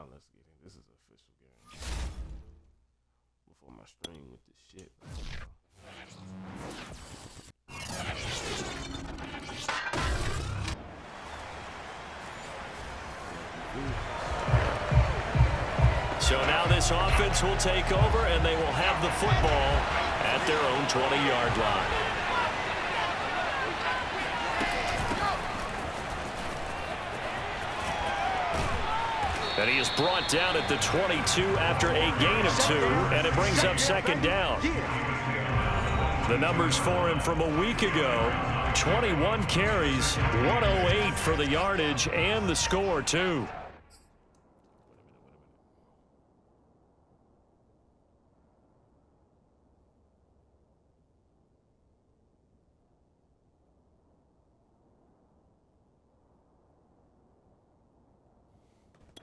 Now let's get in. This is an official game. Before my stream with this shit. So now this offense will take over, and they will have the football at their own 20-yard line. And he is brought down at the 22 after a gain of 2, and it brings up second down. The numbers for him from a week ago, 21 carries, 108 for the yardage, and the score, too.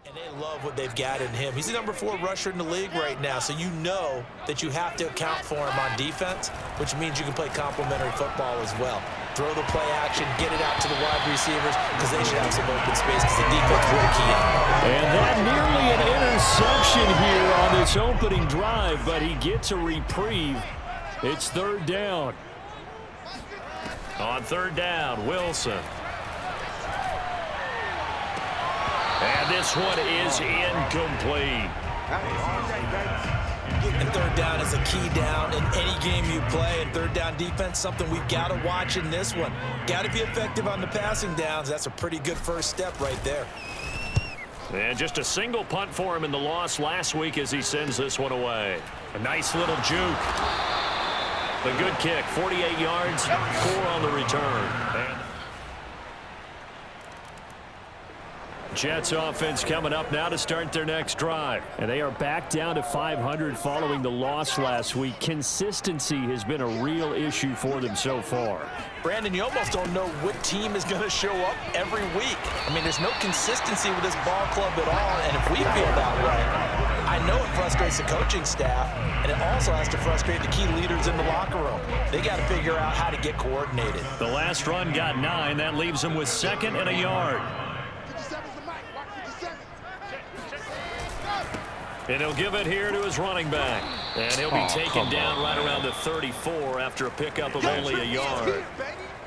And they love what they've got in him. He's the number 4 rusher in the league right now, so you know that you have to account for him on defense, which means you can play complementary football as well. Throw the play action, get it out to the wide receivers, because they should have some open space, because the defense will key in. And that nearly an interception here on this opening drive, but he gets a reprieve. It's third down. On third down, Wilson. And this one is incomplete. And third down is a key down in any game you play. And third down defense, something we've got to watch in this one. Got to be effective on the passing downs. That's a pretty good first step right there. And just a single punt for him in the loss last week as he sends this one away. A nice little juke. A good kick, 48 yards, 4 on the return. Jets offense coming up now to start their next drive. And they are back down to 500 following the loss last week. Consistency has been a real issue for them so far. Brandon, you almost don't know what team is going to show up every week. I mean, there's no consistency with this ball club at all, and if we feel that way, I know it frustrates the coaching staff, and it also has to frustrate the key leaders in the locker room. They got to figure out how to get coordinated. The last run got 9. That leaves them with 2nd and a yard. And he'll give it here to his running back. And he'll be taken down right around the 34 after a pickup of only a yard.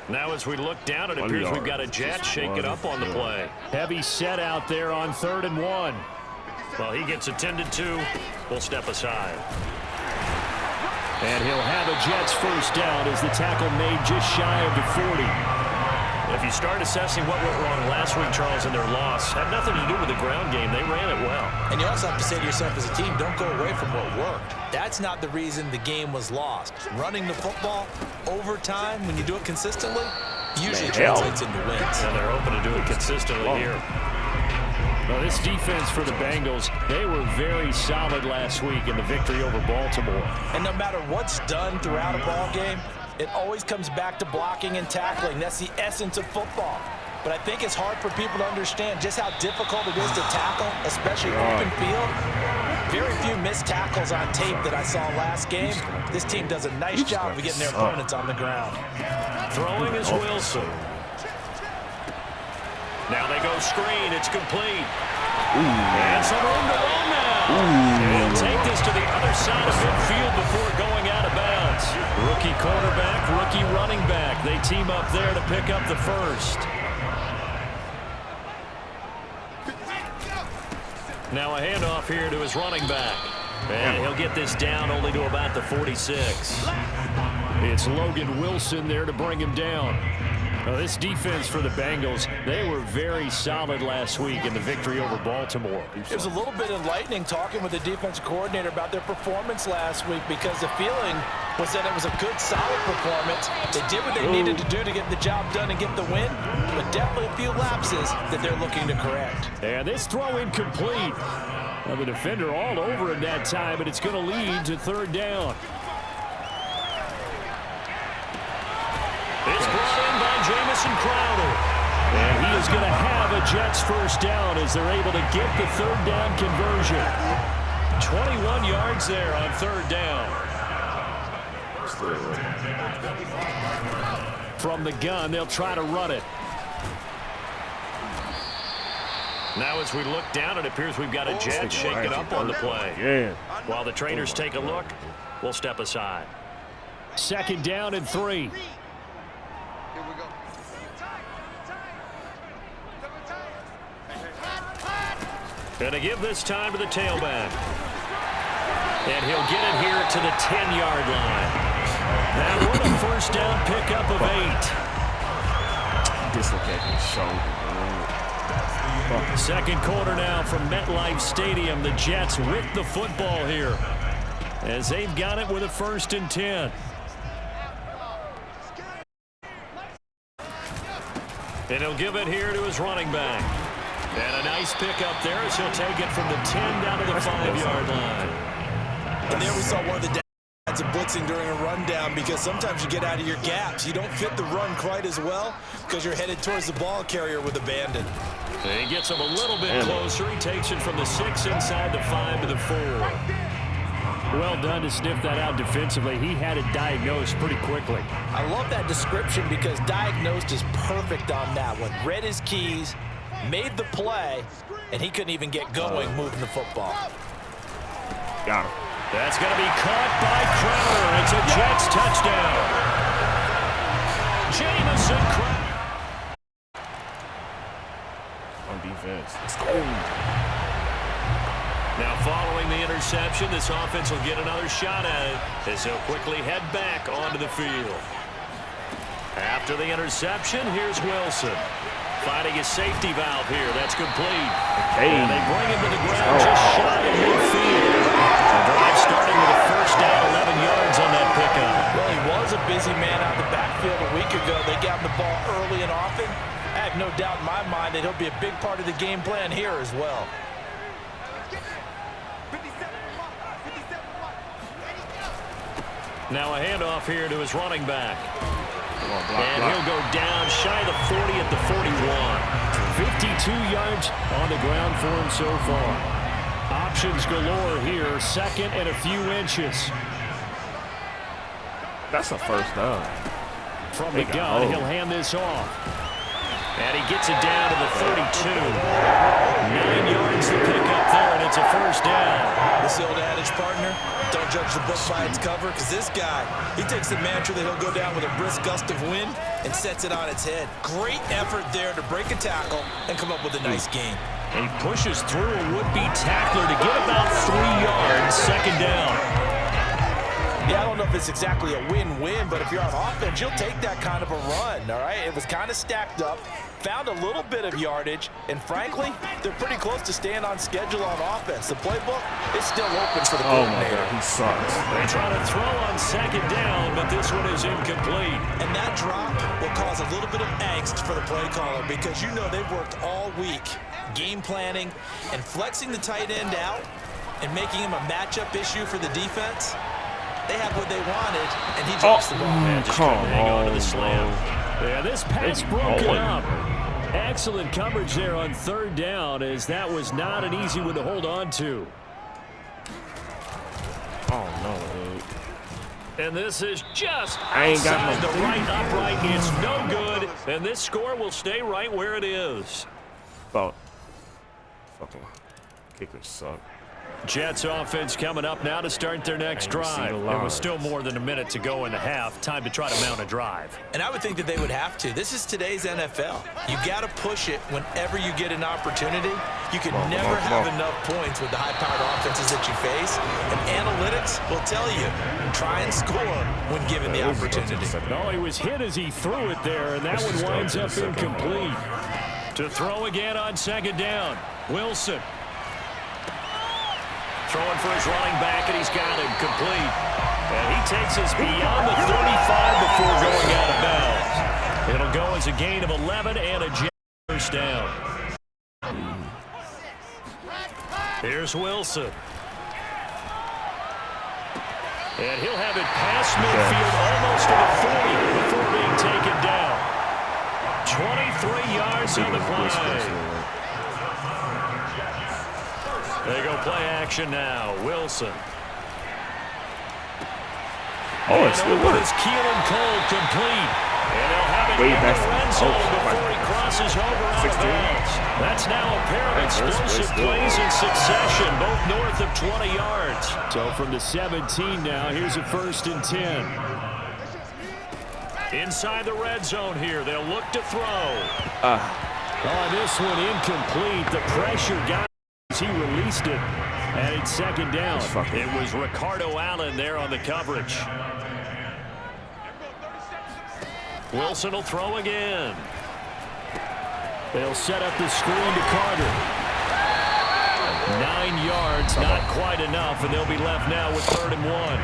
Now as we look down, it appears we've got a Jet shaking up on the play. Heavy set out there on 3rd and 1. Well, he gets attended to. We'll step aside. And he'll have a Jets first down as the tackle made just shy of the 40. If you start assessing what went wrong last week, Charles, in their loss, had nothing to do with the ground game. They ran it well. And you also have to say to yourself as a team, don't go away from what worked. That's not the reason the game was lost. Running the football over time, when you do it consistently, usually translates into wins. And they're hoping to do it consistently here. Well, this defense for the Bengals, they were very solid last week in the victory over Baltimore. And no matter what's done throughout a ball game, it always comes back to blocking and tackling. That's the essence of football. But I think it's hard for people to understand just how difficult it is to tackle, especially open field. Very few missed tackles on tape that I saw last game. This team does a nice job of getting their opponents on the ground. Throwing is Wilson. Now they go screen. It's complete. And some room to run now. He'll take this to the other side of midfield before going out of bounds. Rookie quarterback, rookie running back. They team up there to pick up the first. Now a handoff here to his running back. And he'll get this down only to about the 46. It's Logan Wilson there to bring him down. Now, this defense for the Bengals, they were very solid last week in the victory over Baltimore. It was a little bit enlightening talking with the defensive coordinator about their performance last week, because the feeling was that it was a good, solid performance. They did what they needed to do to get the job done and get the win, but definitely a few lapses that they're looking to correct. And this throw incomplete. Now, the defender all over him that time, but it's going to lead to 3rd down. It's brought in by Jamison Crowder. And he is going to have a Jets first down as they're able to get the 3rd down conversion. 21 yards there on 3rd down. From the gun, they'll try to run it. Now as we look down, it appears we've got a jet shaking up on the play. Yeah. While the trainers take a look, we'll step aside. 2nd down and 3. Gonna give this time to the tailback. And he'll get it here to the 10-yard line. Now with a 1st down pickup of 8. Dislocate his shoulder. 2nd quarter now from MetLife Stadium. The Jets with the football here as they've got it with a 1st and 10. And he'll give it here to his running back. And a nice pickup there as he'll take it from the 10 down to the 5-yard line. And there we saw one of the dads of blitzing during a rundown, because sometimes you get out of your gaps. You don't fit the run quite as well because you're headed towards the ball carrier with abandon. And he gets him a little bit closer. He takes it from the 6 inside the 5 to the 4. Well done to sniff that out defensively. He had it diagnosed pretty quickly. I love that description because diagnosed is perfect on that one. Read his keys, made the play, and he couldn't even get going moving the football. Got him. That's going to be caught by Crowder. It's a Jets touchdown. Jamison Crowder. On defense. Let's go. Now following the interception, this offense will get another shot at it as they'll quickly head back onto the field. After the interception, here's Wilson. Finding his safety valve here. That's complete. And they bring him to the ground just shy of midfield. The drive starting with a 1st down, 11 yards on that pickup. Well, he was a busy man out the backfield a week ago. They got him the ball early and often. I have no doubt in my mind that he'll be a big part of the game plan here as well. Now a handoff here to his running back. And he'll go down shy of the 40 at the 41. 52 yards on the ground for him so far. Options galore here. 2nd and a few inches. That's a 1st down. From the gun, he'll hand this off. And he gets it down to the 32. 9 yards to pick up there, and it's a 1st down. This old adage, partner, don't judge the book by its cover, because this guy, he takes the mantra that he'll go down with a brisk gust of wind and sets it on its head. Great effort there to break a tackle and come up with a nice gain. And he pushes through a would-be tackler to get about 3 yards, 2nd down. Yeah, I don't know if it's exactly a win-win, but if you're on offense, you'll take that kind of a run, all right? It was kind of stacked up, found a little bit of yardage, and frankly, they're pretty close to staying on schedule on offense. The playbook is still open for the coordinator. Oh, my God, he sucks. They try to throw on 2nd down, but this one is incomplete. And that drop will cause a little bit of angst for the play caller because you know they've worked all week game planning and flexing the tight end out and making him a matchup issue for the defense. They have what they wanted, and he drops the ball. And just trying to hang on to the slam. Yeah, this pass broken up. Excellent coverage there on 3rd down, as that was not an easy one to hold on to. Oh, no, dude. And this is just I ain't got outside no the right upright. It's no good, and this score will stay right where it is. Thought fucking kickers suck. Jets offense coming up now to start their next drive. There was still more than a minute to go in the half. Time to try to mount a drive. And I would think that they would have to. This is today's NFL. You got to push it whenever you get an opportunity. You can never have enough points with the high-powered offenses that you face. And analytics will tell you, try and score when given the opportunity. No, he was hit as he threw it there, and that one winds up incomplete. To throw again on 2nd down, Wilson. Throwing for his running back, and he's got him complete. And he takes us beyond the 35 before going out of bounds. It'll go as a gain of 11 and a Jets 1st down. Here's Wilson. And he'll have it past midfield almost to the 40 before being taken down. 23 yards on the play. They go play action now. Wilson. Oh, it's still work. Keelan Cole complete. And they'll have it in the red zone before he crosses over out of bounds. That's now a pair of explosive plays in succession, both north of 20 yards. So from the 17 now, here's a 1st and 10. Inside the red zone here, they'll look to throw. This one incomplete. The pressure got as he released it. And it's 2nd down. It was Ricardo Allen there on the coverage. Wilson will throw again. They'll set up the screen to Carter. 9 yards, not quite enough, and they'll be left now with 3rd and 1.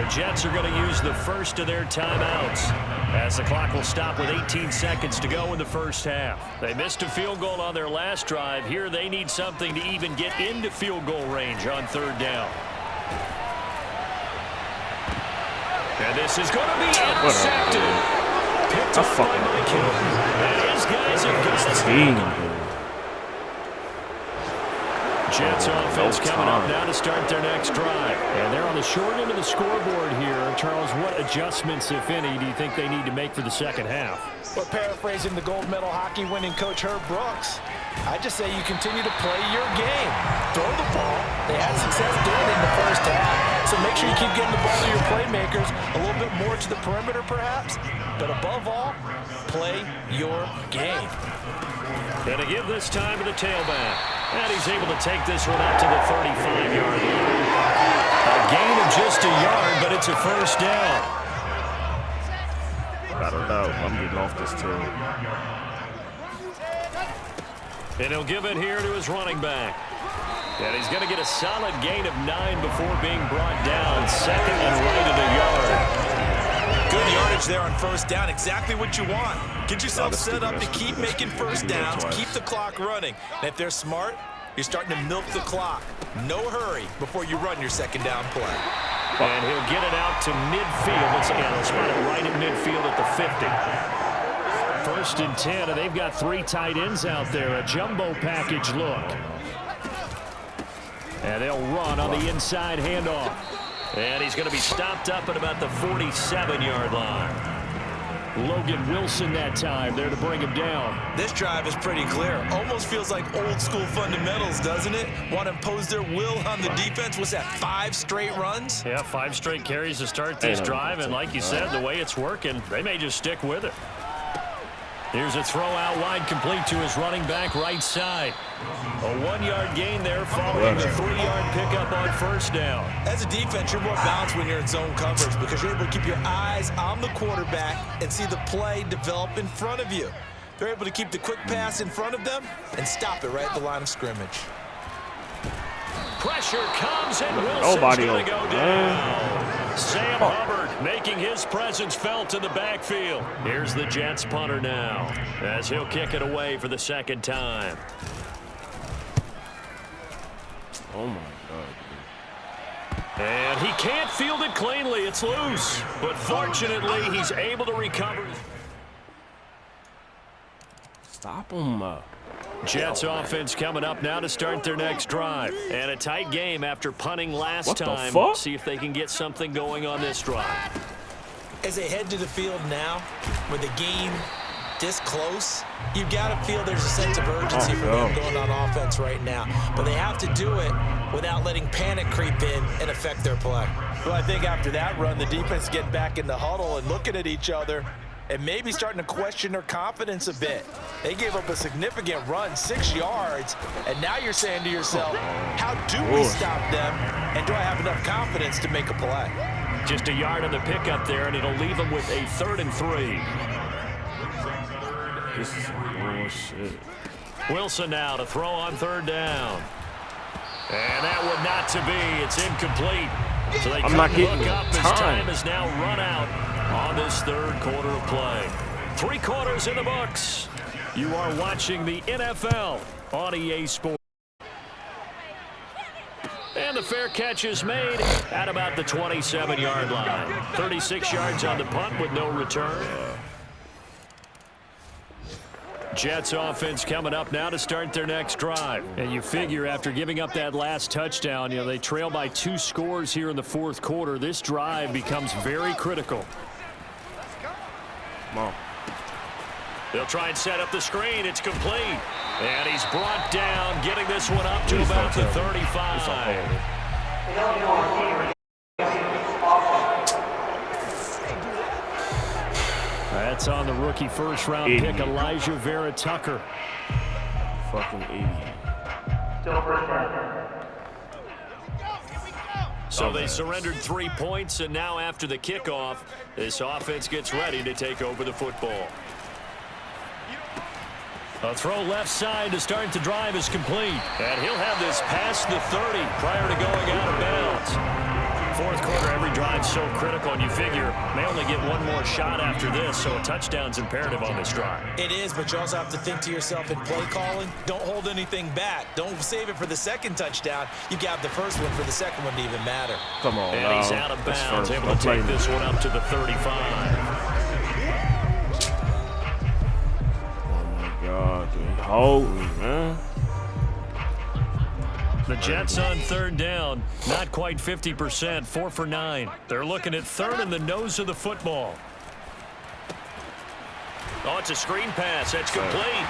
The Jets are going to use the first of their timeouts as the clock will stop with 18 seconds to go in the first half. They missed a field goal on their last drive. Here they need something to even get into field goal range on 3rd down. And this is going to be intercepted. Picked up by Mike Hill. And his guys have got it. Jets offense coming up now to start their next drive. And they're on the short end of the scoreboard here. Charles, what adjustments, if any, do you think they need to make for the second half? Well, paraphrasing the gold medal hockey winning coach Herb Brooks, I just say you continue to play your game. Throw the ball. They had success doing it in the first half. So make sure you keep getting the ball to your playmakers a little bit more to the perimeter perhaps. But above all, play your game. Gonna give this time to the tailback. And he's able to take this one out to the 35-yard line. A gain of just a yard, but it's a 1st down. I don't know. I'm getting off this too. And he'll give it here to his running back. And he's going to get a solid gain of 9 before being brought down. 2nd and right of the yard. Good yardage there on 1st down. Exactly what you want. Get yourself set up to keep making 1st downs, keep the clock running. And if they're smart, you're starting to milk the clock. No hurry before you run your 2nd down play. And he'll get it out to midfield. Once again, he'll spot it right at midfield at the 50. 1st and 10, and they've got 3 tight ends out there. A jumbo package look. And they'll run on the inside handoff. And he's going to be stopped up at about the 47-yard line. Logan Wilson that time there to bring him down. This drive is pretty clear. Almost feels like old school fundamentals, doesn't it? Want to impose their will on the defense. What's that, 5 straight runs? Yeah, 5 straight carries to start this drive. And like you said, the way it's working, they may just stick with it. Here's a throw out wide, complete to his running back right side. A 1-yard gain there following the 3-yard pickup on 1st down. As a defense, you're more balanced when you're in zone coverage because you're able to keep your eyes on the quarterback and see the play develop in front of you. They're able to keep the quick pass in front of them and stop it right at the line of scrimmage. Pressure comes, and Wilson's going to go down. Sam Hubbard making his presence felt in the backfield. Here's the Jets punter now as he'll kick it away for the 2nd time. Oh, my God. And he can't field it cleanly. It's loose. But fortunately, he's able to recover. Stop him. Jets offense coming up now to start their next drive. And a tight game after punting last time. See if they can get something going on this drive. As they head to the field now, with the game this close, you've got to feel there's a sense of urgency for them going on offense right now. But they have to do it without letting panic creep in and affect their play. Well, I think after that run, the defense getting back in the huddle and looking at each other and maybe starting to question their confidence a bit. They gave up a significant run, 6 yards, and now you're saying to yourself, how do we stop them, and do I have enough confidence to make a play? Just a yard on the pickup there, and it'll leave them with a 3rd and 3. This is bullshit. Wilson now to throw on 3rd down. And that one not to be. It's incomplete. So they couldn't look up as time is now run out on this 3rd quarter of play. 3 quarters in the books. You are watching the NFL on EA Sports. And the fair catch is made at about the 27-yard line. 36 yards on the punt with no return. Jets offense coming up now to start their next drive. And you figure after giving up that last touchdown, they trail by 2 scores here in the fourth quarter. This drive becomes very critical. Come on. They'll try and set up the screen. It's complete. And he's brought down, getting this one up to about the 35. That's on the rookie first-round pick, Elijah Vera Tucker. Fucking idiot. So they surrendered 3 points, and now after the kickoff, this offense gets ready to take over the football. A throw left side to start the drive is complete. And he'll have this past the 30 prior to going out of bounds. Fourth quarter, every drive so critical, and you figure may only get one more shot after this, so a touchdown's imperative on this drive. It is, but you also have to think to yourself in play calling, don't hold anything back. Don't save it for the second touchdown. You got the first one for the second one to even matter. Come on, and he's out of bounds, able to take this one up to the 35. God, hold me, man. The Jets on third down, not quite 50%, 4 for 9. They're looking at third in the nose of the football. Oh, it's a screen pass. That's complete.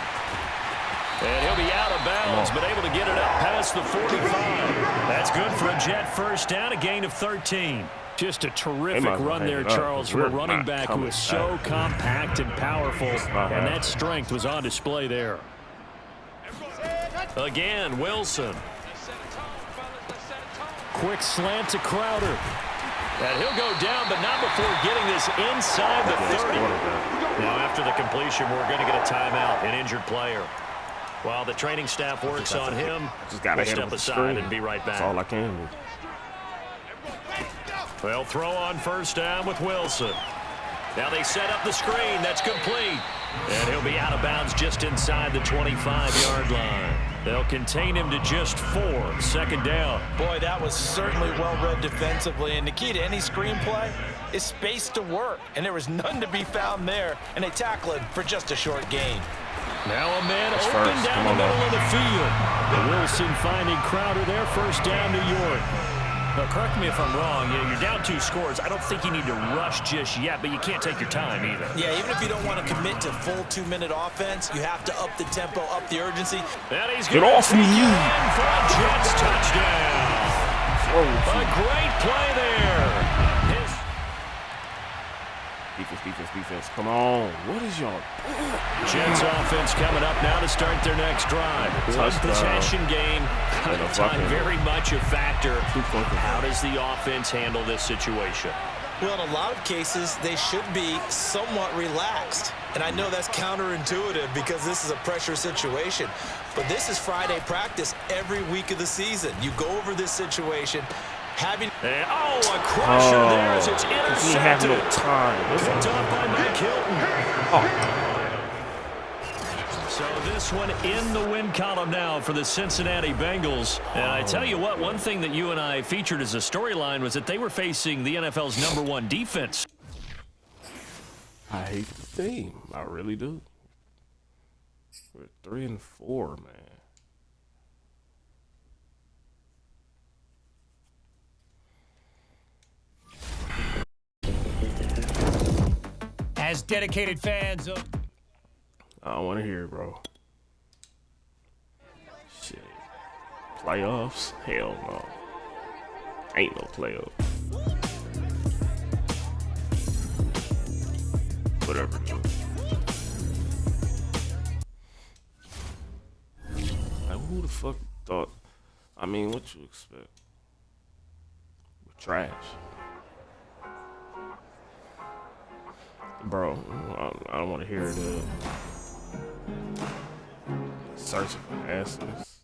And he'll be out of bounds, but able to get it up past the 45. That's good for a Jet first down, a gain of 13. Just a terrific run there, Charles, from a running back who is so compact and powerful, and that strength was on display there. Again, Wilson. Quick slant to Crowder. And he'll go down, but not before getting this inside the 30. Now, after the completion, we're going to get a timeout, an injured player. While the training staff works on him, we'll step aside and be right back. That's all I can do. They'll throw on first down with Wilson. Now they set up the screen. That's complete. And he'll be out of bounds just inside the 25-yard line. They'll contain him to just 4. Second down. Boy, that was certainly well-read defensively. And the key to any screenplay is space to work. And there was none to be found there. And they tackle him for just a short gain. Now a man open down the middle of the field. Wilson finding Crowder there. First down, New York. Now, correct me if I'm wrong. You're down 2 scores. I don't think you need to rush just yet, but you can't take your time either. Yeah, even if you don't want to commit to full 2-minute offense, you have to up the tempo, up the urgency. And he's get off me, you! For a Jets touchdown. A great play there. Defense. Come on. What is y'all doing? Jets offense coming up now to start their next drive. One possession game. Time very much a factor. How does the offense handle this situation? Well, in a lot of cases, they should be somewhat relaxed. And I know that's counterintuitive because this is a pressure situation. But this is Friday practice every week of the season. You go over this situation. A crusher there as it's intercepted. He had no time. Picked up by Mike Hilton. So this one in the win column now for the Cincinnati Bengals. And I tell you what, one thing that you and I featured as a storyline was that they were facing the NFL's #1 defense. I hate the team. I really do. We're 3-4, man. As dedicated fans of... I don't want to hear it, bro. Shit. Playoffs? Hell no. Ain't no playoffs. Whatever. Like, who the fuck thought? I mean, what you expect? We're trash. Bro, I don't want to hear the searching for answers.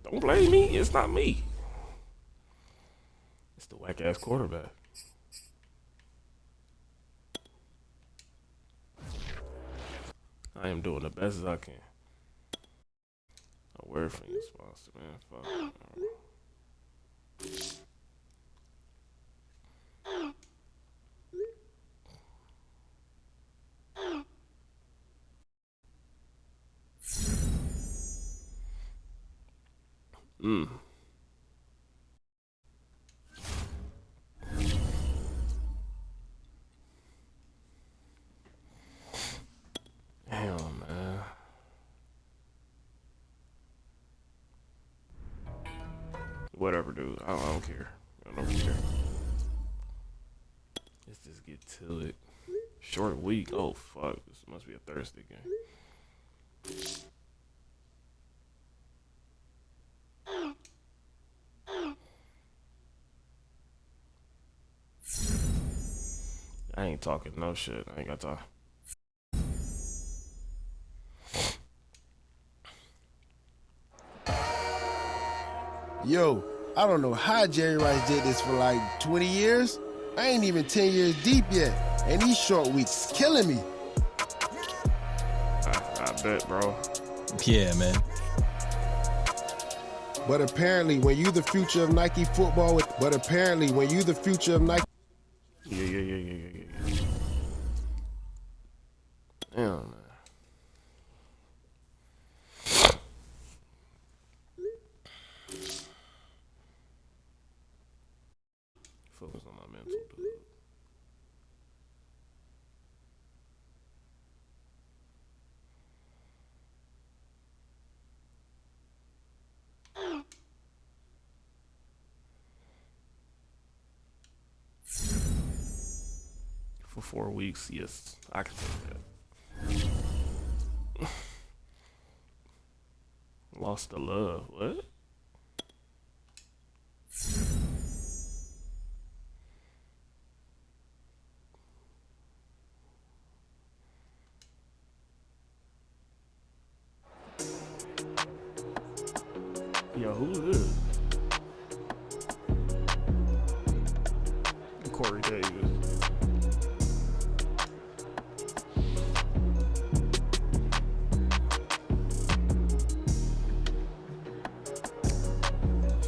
Don't blame me. It's not me. It's the whack-ass quarterback. I am doing the best as I can. A word from your sponsor, man. Fuck. Mm. Damn, man. Whatever, dude. I don't care. I don't care. Let's just get to it. Short week. Oh, fuck. This must be a Thursday game. I ain't talking no shit. I ain't got time. Yo, I don't know how Jerry Rice did this for like 20 years. I ain't even 10 years deep yet. And these short weeks killing me. I bet, bro. Yeah, man. But apparently, when you the future of Nike football, Yeah. Damn, man. Focus on my mental, dude. For 4 weeks, yes, I can take that. Lost the love. What? Yo, who's this? Corey Davis.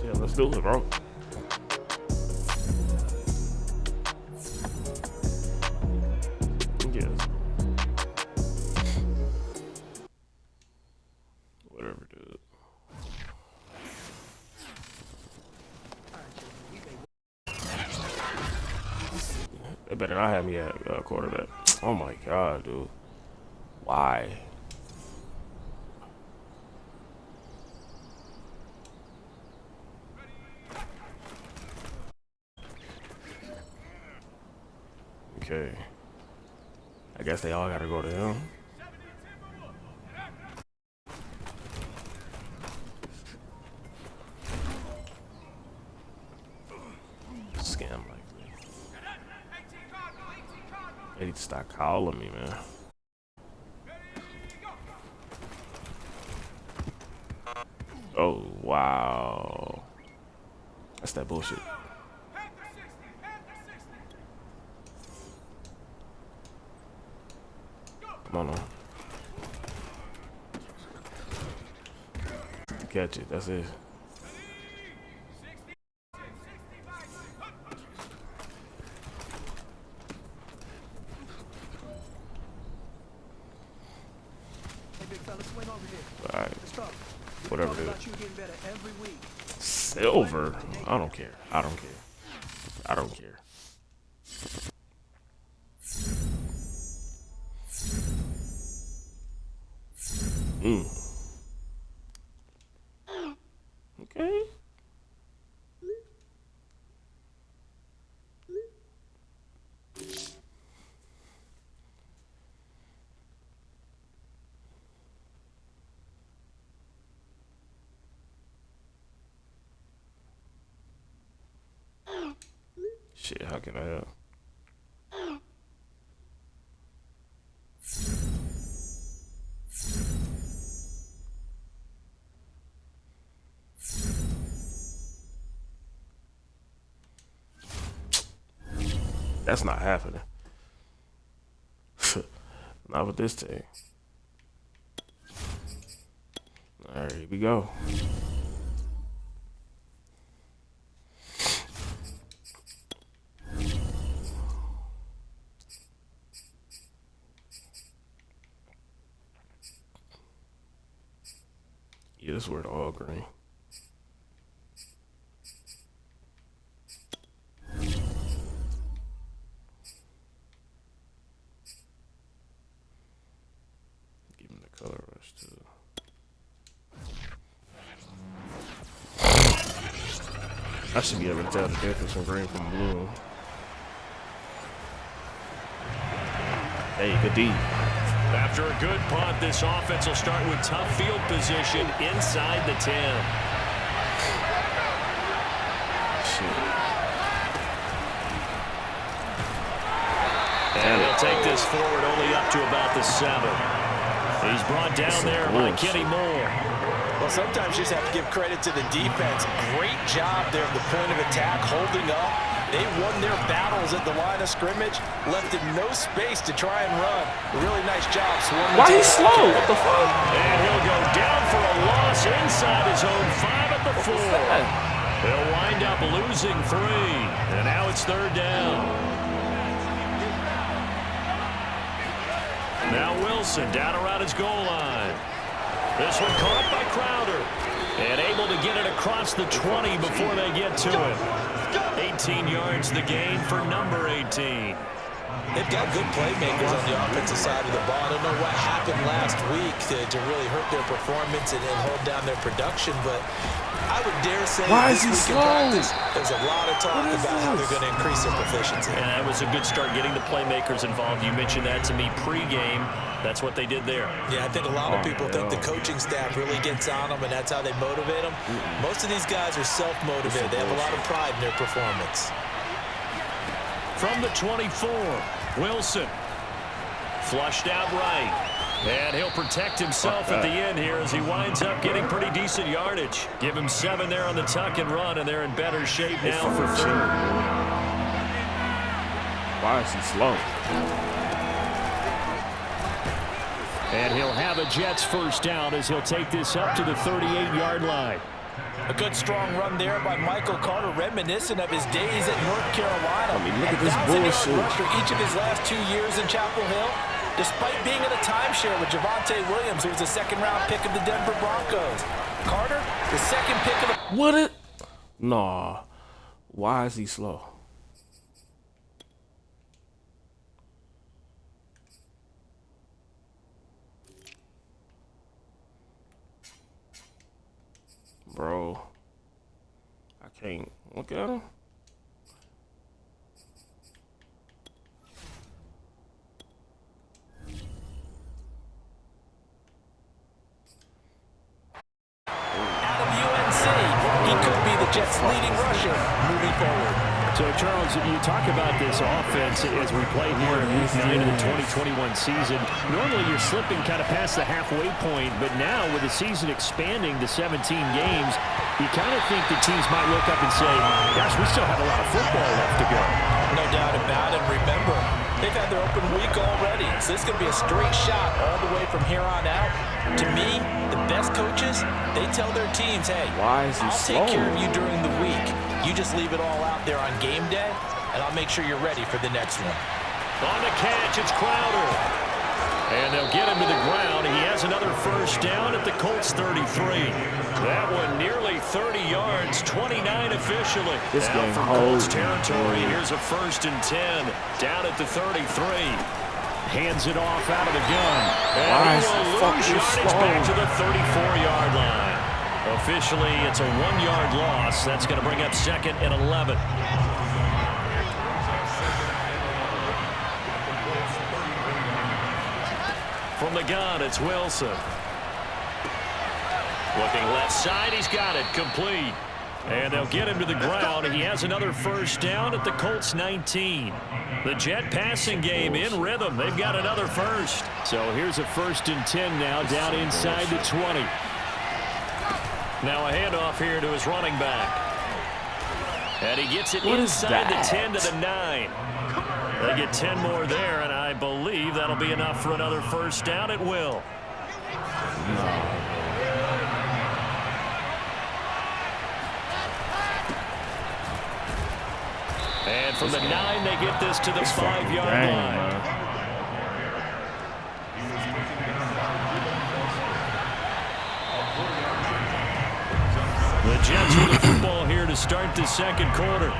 Yeah, let's do it, bro. Yes. Whatever, dude. They better not have me at quarterback. Oh my god, dude. Why? Okay. I guess they all gotta go to him. Scam likely. They need to stop calling me, man. Oh, wow. That's that bullshit. Come on now. Catch it. That's it. Alright. Whatever it is. Silver? I don't care. I don't care. I don't care. Okay. Shit, how can I help? That's not happening. Not with this team. Alright, here we go. Yeah, this word all green. Color rush too. I should be able to tell the difference from green from blue. Hey, good D. After a good punt, this offense will start with tough field position inside the 10. And he'll take this forward only up to about the 7. He's brought down there by Kenny Moore. Well, sometimes you just have to give credit to the defense. Great job there at the point of attack, holding up. They won their battles at the line of scrimmage, left him no space to try and run. A really nice job. Why he slow? What the fuck? And he'll go down for a loss inside his own 5 at the 4. They'll wind up losing 3. And now it's 3rd down. Now Wilson down around his goal line. This one caught by Crowder. And able to get it across the 20 before they get to it. 18 yards the gain for number 18. They've got good playmakers on the offensive side of the ball. I don't know what happened last week to really hurt their performance and hold down their production, but I would dare say this week in practice, there's a lot of talk about how they're going to increase their proficiency. And that was a good start getting the playmakers involved. You mentioned that to me pregame. That's what they did there. Yeah, I think a lot of people think the coaching staff really gets on them, and that's how they motivate them. Most of these guys are self-motivated. They have a lot of pride in their performance. From the 24, Wilson. Flushed out right. And he'll protect himself at the end here as he winds up getting pretty decent yardage. Give him 7 there on the tuck and run, and they're in better shape now for 3rd. Why is he slow? And he'll have a Jets first down as he'll take this up to the 38-yard line. A good strong run there by Michael Carter, reminiscent of his days at North Carolina. I mean, look at this bullshit. Rusher each of his last 2 years in Chapel Hill, despite being in a timeshare with Javonte Williams, who was a second-round pick of the Denver Broncos. Carter, the second pick of the... What it? Nah. Why is he slow? Bro, I can't look at him. Out of UNC, he could be the Jets' leading rusher moving forward. So, Charles, you talk about this offense as we play here in Week 9 of the 2021 season. Normally, you're slipping kind of past the halfway point, but now with the season expanding to 17 games, you kind of think the teams might look up and say, gosh, we still have a lot of football left to go. No doubt about it. Remember, they've had their open week already, so this is going to be a straight shot all the way from here on out. To me, the best coaches, they tell their teams, hey, I'll take care of you during the week. You just leave it all out there on game day, and I'll make sure you're ready for the next one. On the catch, it's Crowder. And they'll get him to the ground. He has another first down at the Colts 33. That one nearly 30 yards, 29 officially. This now game from Colts territory. Here's a 1st and 10 down at the 33. Hands it off out of the gun. And he will lose yardage back to the 34-yard line. Officially, it's a 1-yard loss. That's going to bring up 2nd and 11. From the gun, it's Wilson. Looking left side, he's got it, complete. And they'll get him to the ground. He has another first down at the Colts 19. The Jet passing game in rhythm. They've got another first. So here's a 1st and 10 now down inside the 20. Now a handoff here to his running back. And he gets it inside the 10 to the 9. They get 10 more there, and I believe that'll be enough for another first down. It will. And from the 9, they get this to the 5-yard line. The Jets with the football here to start the 2nd quarter.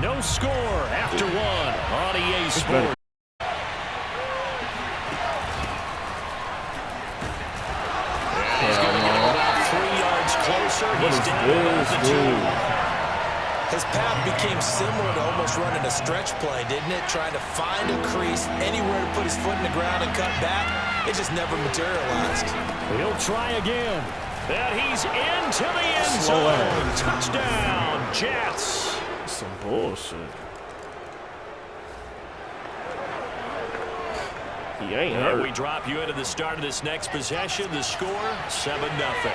No score after 1 on EA Sports. at the 2. His path became similar to almost running a stretch play, didn't it? Trying to find a crease, anywhere to put his foot in the ground and cut back. It just never materialized. He'll try again. And he's into the end zone. Touchdown, Jets. Some bullshit. He ain't hurt. And we drop you into the start of this next possession. The score, 7-0.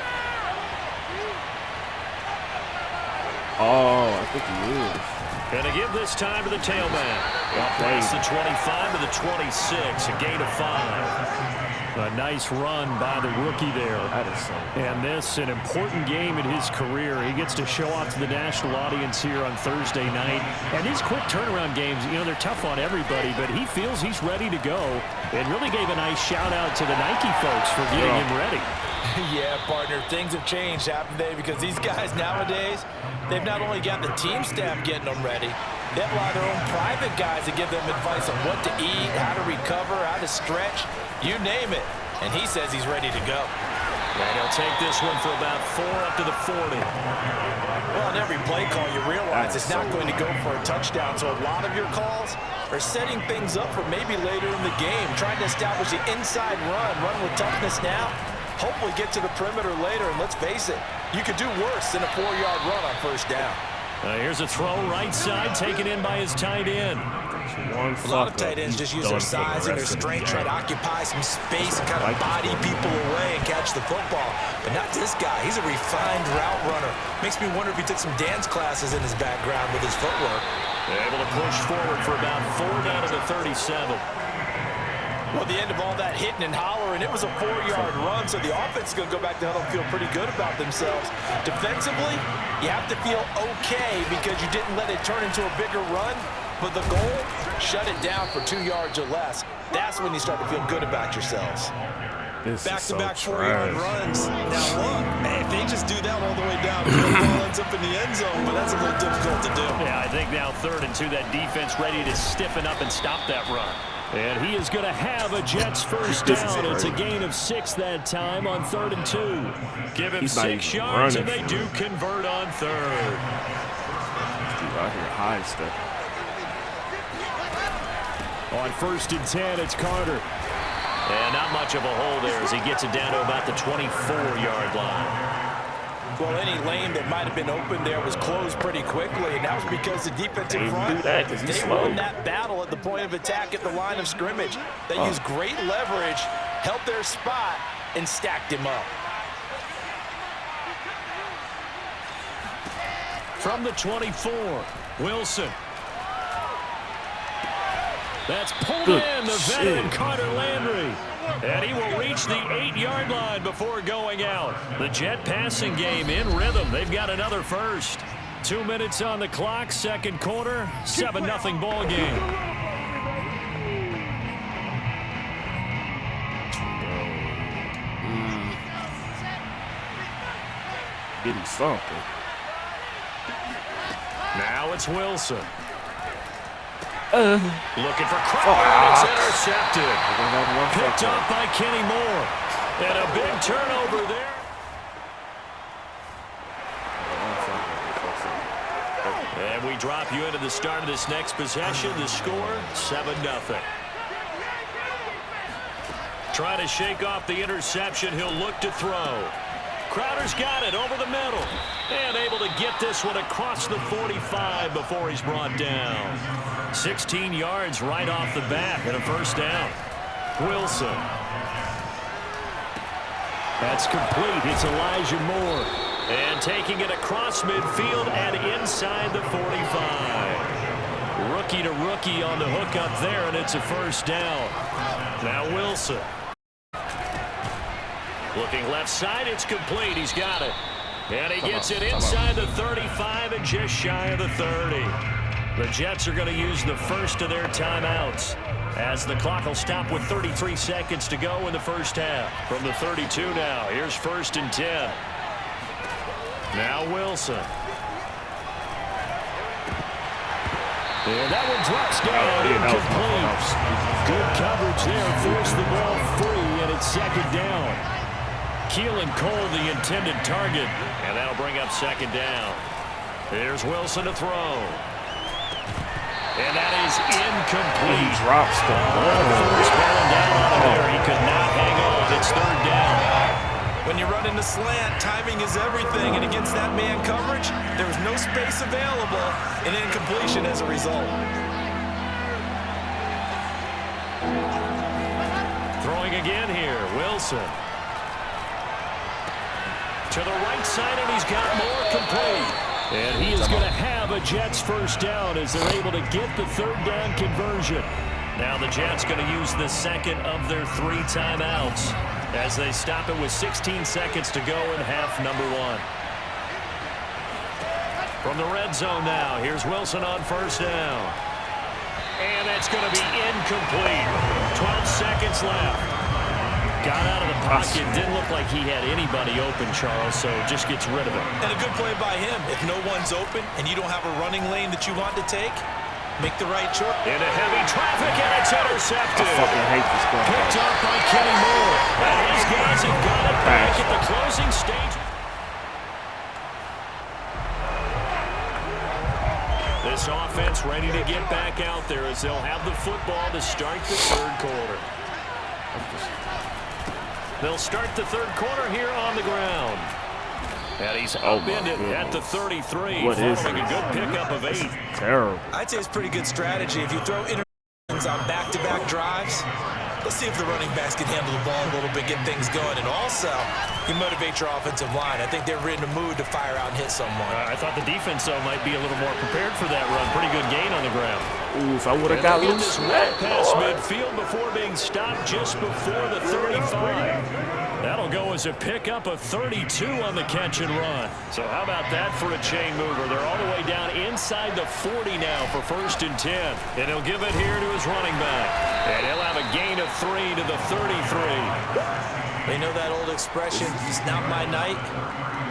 Oh, I think he is. And to give this time to the tailback. Past the 25 to the 26, a gain of 5. A nice run by the rookie there. And this, an important game in his career. He gets to show off to the national audience here on Thursday night. And these quick turnaround games, you know, they're tough on everybody, but he feels he's ready to go. And really gave a nice shout-out to the Nike folks for getting him ready. Yeah, partner, things have changed, haven't they? Because these guys nowadays, they've not only got the team staff getting them ready, they have a lot of their own private guys that give them advice on what to eat, how to recover, how to stretch, you name it. And he says he's ready to go. And he'll take this one for about 4 up to the 40. Well, on every play call, you realize it's not going to go for a touchdown. So a lot of your calls are setting things up for maybe later in the game, trying to establish the inside run with toughness now. Hopefully get to the perimeter later, and let's face it, you could do worse than a 4-yard run on first down. Here's a throw right side, taken in by his tight end. A lot of tight ends just use their size and their strength, try to occupy some space and kind of body people away and catch the football. But not this guy. He's a refined route runner. Makes me wonder if he took some dance classes in his background with his footwork. They're able to push forward for about 4 down to the 37. Well, the end of all that hitting and hollering, it was a 4-yard run, so the offense is going to go back to huddle and feel pretty good about themselves. Defensively, you have to feel okay because you didn't let it turn into a bigger run, but the goal, shut it down for 2 yards or less. That's when you start to feel good about yourselves. Back-to-back 4-yard runs. Now, look, if they just do that all the way down, the ball ends up in the end zone, but that's a little difficult to do. Yeah, I think now 3rd and 2, that defense ready to stiffen up and stop that run. And he is going to have a Jets first down. It's a gain of 6 that time on 3rd and 2. Give him 6 yards, and they do convert on 3rd. Dude, out here high step. On 1st and 10, it's Carter. And not much of a hole there as he gets it down to about the 24-yard line. Well, any lane that might have been open there was closed pretty quickly, and that was because the defensive front, they won that battle at the point of attack at the line of scrimmage. They used great leverage, held their spot, and stacked him up. From the 24, Wilson. That's pulled in, the veteran Carter Landry. And he will reach the 8-yard line before going out. The Jet passing game in rhythm. They've got another first. 2 minutes on the clock, 2nd quarter, 7-0 ball game. Getting something. Now it's Wilson. Looking for Crowder. It's intercepted. Picked off by Kenny Moore. And a big turnover there. And we drop you into the start of this next possession. The score, 7-0. Trying to shake off the interception. He'll look to throw. Crowder's got it over the middle. And able to get this one across the 45 before he's brought down. 16 yards right off the bat and a first down. Wilson. That's complete. It's Elijah Moore. And taking it across midfield and inside the 45. Rookie to rookie on the hook up there, and it's a first down. Now Wilson. Looking left side, it's complete. He's got it. And he gets it inside the 35 and just shy of the 30. The Jets are going to use the first of their timeouts as the clock will stop with 33 seconds to go in the first half. From the 32 now, here's 1st and 10. Now Wilson. And that one drops down incomplete. Good coverage there, forced the ball free, and it's 2nd down. Keelan Cole, the intended target, and that'll bring up second down. Here's Wilson to throw. And that is incomplete. He drops the ball. First bearing down on him there. He could not hang on. It's third down. When you run into slant, timing is everything, and against that man coverage, there was no space available, and incompletion as a result. Throwing again here, Wilson. To the right side, and he's got more complete. And he is going to have a Jets first down as they're able to get the third down conversion. Now the Jets going to use the second of their 3 timeouts as they stop it with 16 seconds to go in half number 1. From the red zone now, here's Wilson on first down. And that's going to be incomplete. 12 seconds left. Got out of the pocket. Didn't look like he had anybody open, Charles, so just gets rid of it. And a good play by him. If no one's open and you don't have a running lane that you want to take, make the right choice. Into heavy traffic, and it's intercepted. I fucking hate this guy. Picked up by Kenny Moore. And these guys have got it back at the closing stage. This offense ready to get back out there as they'll have the football to start the third quarter. They'll start the third quarter here on the ground. And he's upended at the 33. What is following it? a good pickup of 8. Terrible. I'd say it's pretty good strategy. If you throw interceptions on back-to-back drives, let's see if the running backs can handle the ball a little bit, get things going. And also, you motivate your offensive line. I think they're in the mood to fire out and hit someone. I thought the defense, though, might be a little more prepared for that run. Pretty good gain on the ground. Ooh, if I would have got loose. This wet pass midfield before being stopped just before the 35. That'll go as a pickup of 32 on the catch and run. So how about that for a chain mover? They're all the way down inside the 40 now for 1st and 10. And he'll give it here to his running back. And he'll have a gain of 3 to the 33. They know that old expression, it's not my night.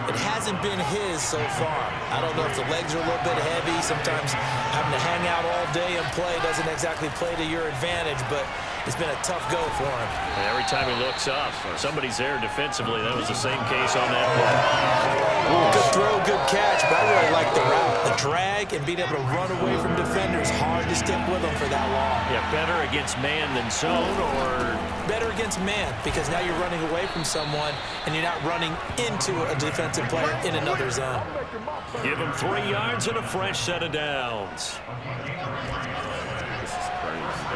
It hasn't been his so far. I don't know if the legs are a little bit heavy. Sometimes having to hang out all day and play doesn't exactly play to your advantage, but it's been a tough go for him. And every time he looks up, somebody's there defensively. That was the same case on that play. Good throw, good catch, but I really like the route. The drag and being able to run away from defenders, hard to stick with them for that long. Yeah, better against man than zone, or better against man, because now you're running away from someone and you're not running into a defensive player in another zone. Give him 3 yards and a fresh set of downs. This is crazy.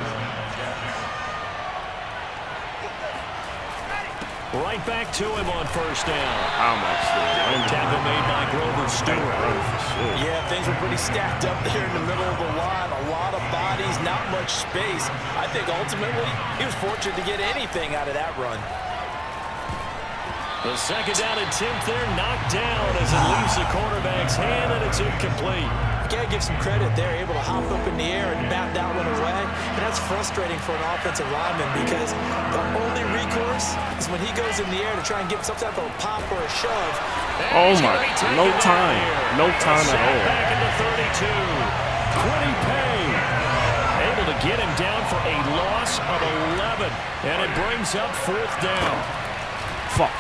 Right back to him on first down. I'm actually Tackle made by Grover Stewart. Yeah, things were pretty stacked up there in the middle of the line. A lot of bodies, not much space. I think ultimately he was fortunate to get anything out of that run. The second down attempt there knocked down as it leaves the cornerback's hand, and it's incomplete. You gotta give some credit there, able to hop up in the air and bat that one away. And that's frustrating for an offensive lineman because the only recourse is when he goes in the air to try and get some type of a pop or a shove. Oh my, no time. No time at all. Back into 32. Quiddy Pay able to get him down for a loss of 11. And it brings up 4th down. Fuck.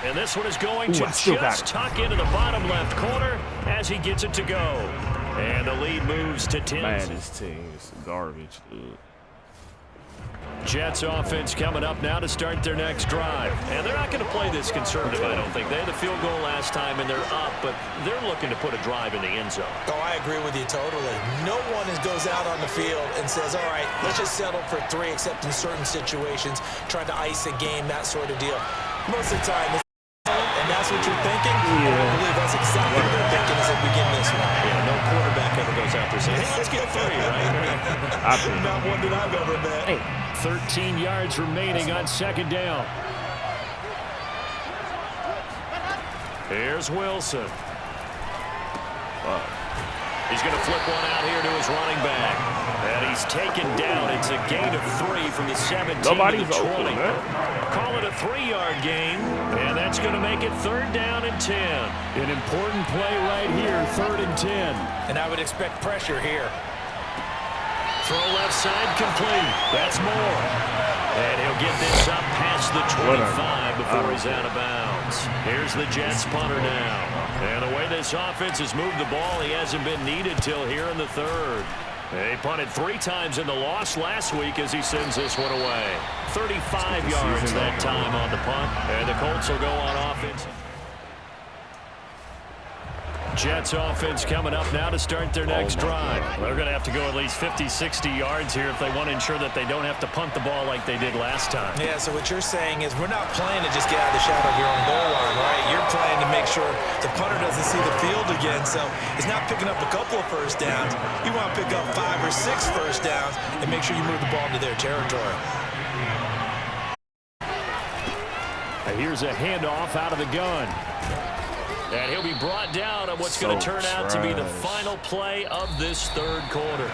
And this one is going to just tuck into the bottom left corner as he gets it to go. And the lead moves to 10. Man, this team is garbage. Ugh. Jets offense coming up now to start their next drive. And they're not going to play this conservative, I don't think. They had the field goal last time, and they're up, but they're looking to put a drive in the end zone. Oh, I agree with you totally. No one goes out on the field and says, all right, let's just settle for 3, except in certain situations, trying to ice a game, that sort of deal. Most of the time, and that's what you're thinking? Yeah. I believe that's exactly what they're thinking as they begin this one. Yeah, no quarterback ever goes out there saying, hey, let's get 3, right? Not one that I've ever met. Hey. 13 yards remaining on second down. Here's Wilson. He's going to flip one out here to his running back. And he's taken down. It's a gain of 3 from the 17 to the 20. Open, Call it a 3-yard gain. And that's going to make it 3rd down and 10. An important play right here, 3rd and 10. And I would expect pressure here. Throw left side complete. That's more. And he'll get this up past the 25 before he's out of bounds. Here's the Jets punter now. And the way this offense has moved the ball, he hasn't been needed till here in the third. They punted 3 times in the loss last week as he sends this one away. 35 yards that time on the punt. And the Colts will go on offense. Jets offense coming up now to start their next drive. They're going to have to go at least 50, 60 yards here if they want to ensure that they don't have to punt the ball like they did last time. Yeah, so what you're saying is we're not playing to just get out of the shadow of your own goal line, right? You're playing to make sure the punter doesn't see the field again. So it's not picking up a couple of first downs. You want to pick up 5 or 6 first downs and make sure you move the ball into their territory. Here's a handoff out of the gun. And he'll be brought down on what's going to turn out to be the final play of this third quarter.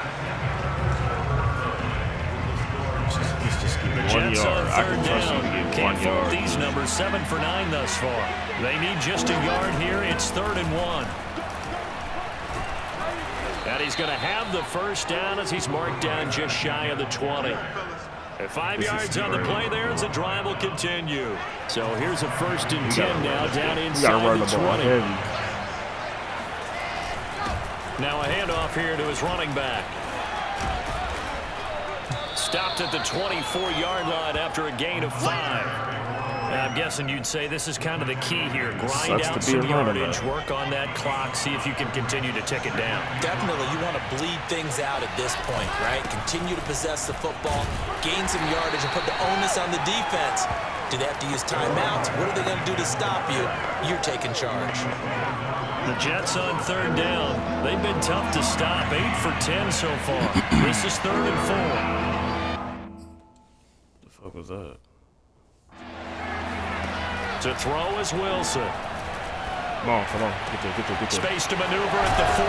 The Jets on third down. Can't fold these numbers. 7 for 9 thus far. They need just a yard here. It's 3rd and 1. And he's going to have the first down as he's marked down just shy of the 20. At 5 yards on the play there as the drive will continue. So here's a 1st and 10 now down inside the 20. Now a handoff here to his running back. Stopped at the 24-yard line after a gain of 5. I'm guessing you'd say this is kind of the key here. Grind out some yardage, work on that clock, see if you can continue to tick it down. Definitely, you want to bleed things out at this point, right? Continue to possess the football, gain some yardage, and put the onus on the defense. Do they have to use timeouts? What are they going to do to stop you? You're taking charge. The Jets on third down. They've been tough to stop. 8 for 10 so far. This is 3rd and 4. The fuck was that? To throw is Wilson. Come on. Get there. Space to maneuver at the 40.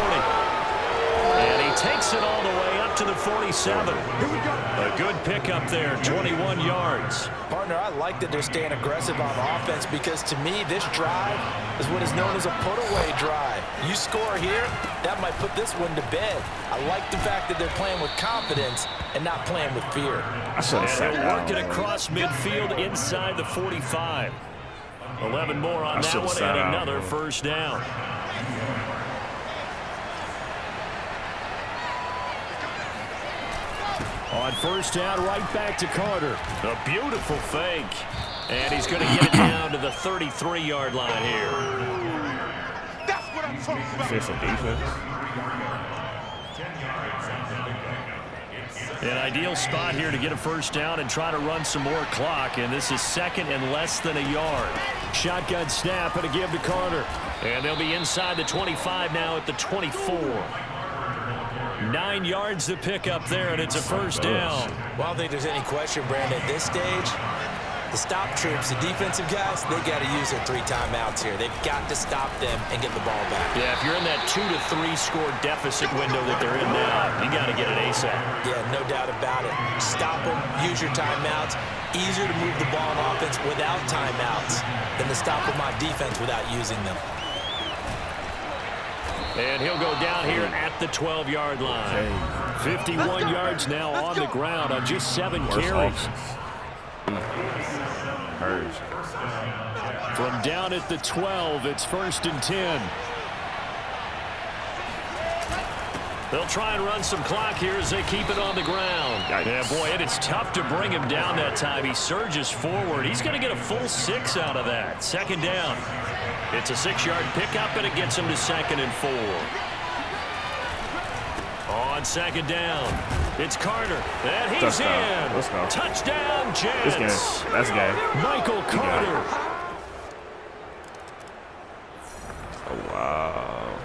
And he takes it all the way up to the 47. A good pickup there, 21 yards. Partner, I like that they're staying aggressive on offense because to me, this drive is what is known as a put-away drive. You score here, that might put this one to bed. I like the fact that they're playing with confidence and not playing with fear. And they'll work it across midfield inside the 45. 11 more on that one and another first down. On first down, right back to Carter. A beautiful fake. And he's going to get it down to the 33-yard line here. That's what I'm talking about. Defense. An ideal spot here to get a first down and try to run some more clock. And this is 2nd and less than a yard. Shotgun snap and a give to Carter. And they'll be inside the 25 now at the 24. 9 yards to pick up there, and it's a first down. Well, I don't think there's any question, Brandon, at this stage, the stop troops, the defensive guys, they got to use their 3 timeouts here. They've got to stop them and get the ball back. Yeah, if you're in that 2 to 3 score deficit window that they're in now, you got to get it ASAP. Yeah, no doubt about it. Stop them, use your timeouts. Easier to move the ball on offense without timeouts than to stop them on defense without using them. And he'll go down here at the 12-yard line. 51 yards now on the ground on just 7 carries. From down at the 12, it's 1st and 10. They'll try and run some clock here as they keep it on the ground. Yeah, boy, it is tough to bring him down that time. He surges forward. He's going to get a full 6 out of that. 2nd down. It's a 6-yard pickup, and it gets him to 2nd and 4. On 2nd down, it's Carter, and he's in. Let's go. Touchdown, Jets. This game. That's game. Michael Carter. Oh, wow.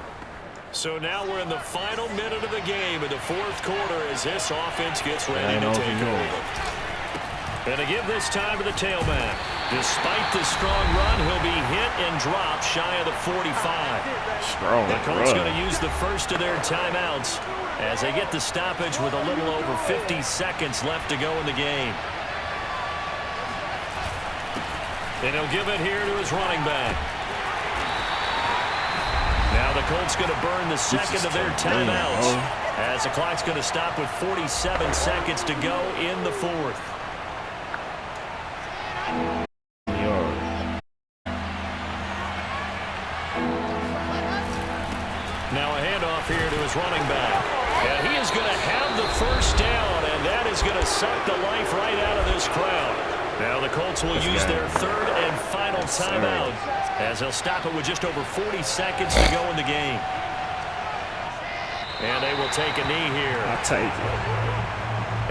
So now we're in the final minute of the game in the 4th quarter as this offense gets ready to take over. And to give this time to the tailback. Despite the strong run, he'll be hit and dropped shy of the 45. Strong The Colts going to use the first of their timeouts as they get the stoppage with a little over 50 seconds left to go in the game. And he'll give it here to his running back. Now the Colts going to burn the second of their timeouts. As the clock's going to stop with 47 seconds to go in the fourth. Now a handoff here to his running back. And he is going to have the first down, and that is going to suck the life right out of this crowd. Now the Colts will use their third and final timeout as they'll stop it with just over 40 seconds to go in the game. And they will take a knee here. I'll take it.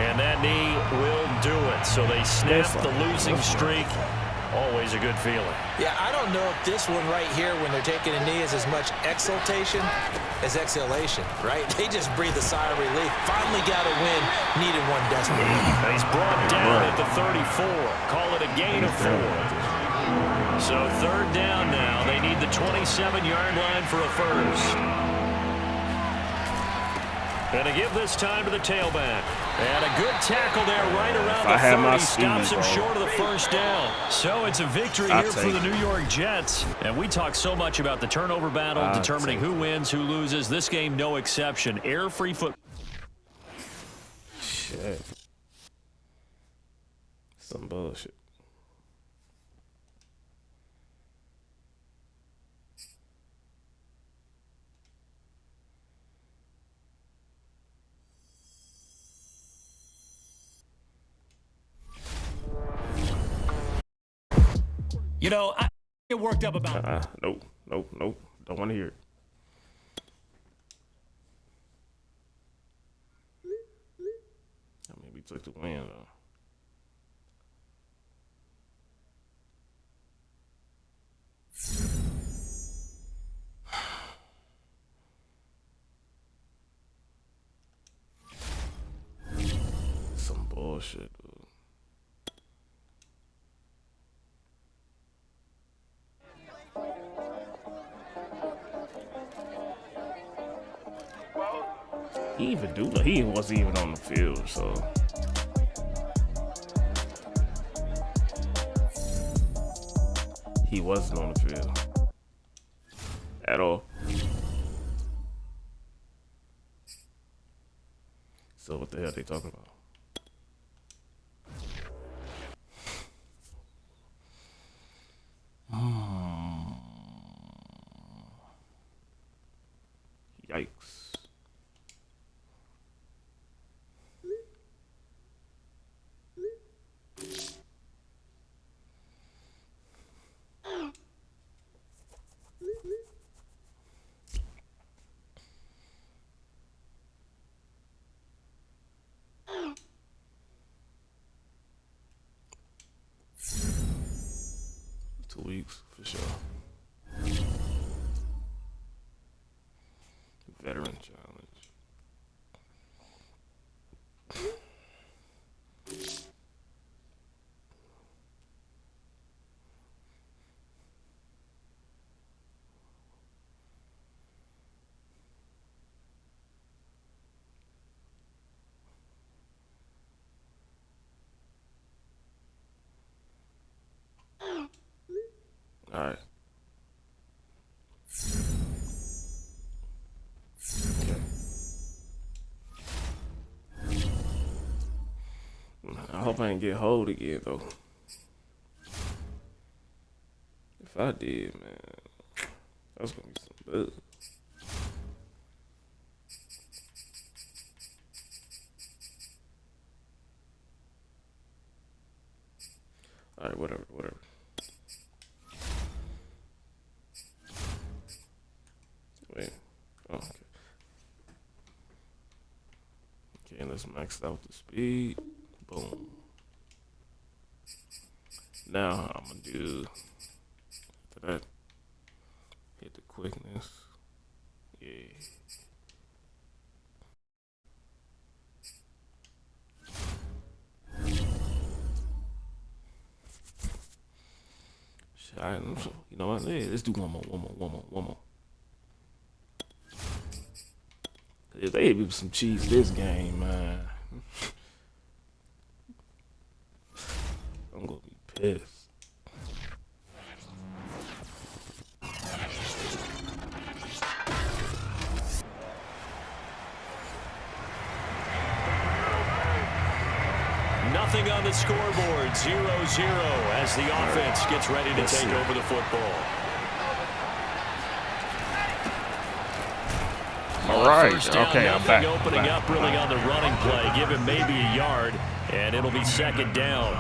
And that knee will do it. So they snap the losing streak. Always a good feeling. Yeah, I don't know if this one right here when they're taking a knee is as much exultation as exhalation, right? They just breathe a sigh of relief. Finally got a win. Needed one desperately. And he's brought down at the 34. Call it a gain of 4. So third down now. They need the 27-yard line for a first. And to give this time to the tailback. And a good tackle there right around the 30. Stops him short of the first down. So it's a victory here for the New York Jets. And we talk so much about the turnover battle, determining who wins, who loses. This game, no exception. Air-free foot. Shit. Some bullshit. You know, I get worked up about Nope. Don't want to hear it. I mean, we took the win, though. Some bullshit, dude. He wasn't even on the field, so he wasn't on the field at all. So what the hell are they talking about? Yikes. 2 weeks for sure. Veteran challenge. All right. Okay. I hope I didn't get hold again, though. If I did, man, that's gonna be some bad. All right, whatever. Wait. Oh, okay. Okay, let's max out the speed. Boom. Now I'm gonna do after that. Hit the quickness. Yeah. Alright, you know what? Yeah, let's do one more. If they hit me with some cheese this game, man, I'm gonna be pissed. Nothing on the scoreboard. 0-0 as the offense gets ready to take over the football. All right. Down, Okay, I'm back. Opening up really on the running play. Give him maybe a yard, and it'll be second down.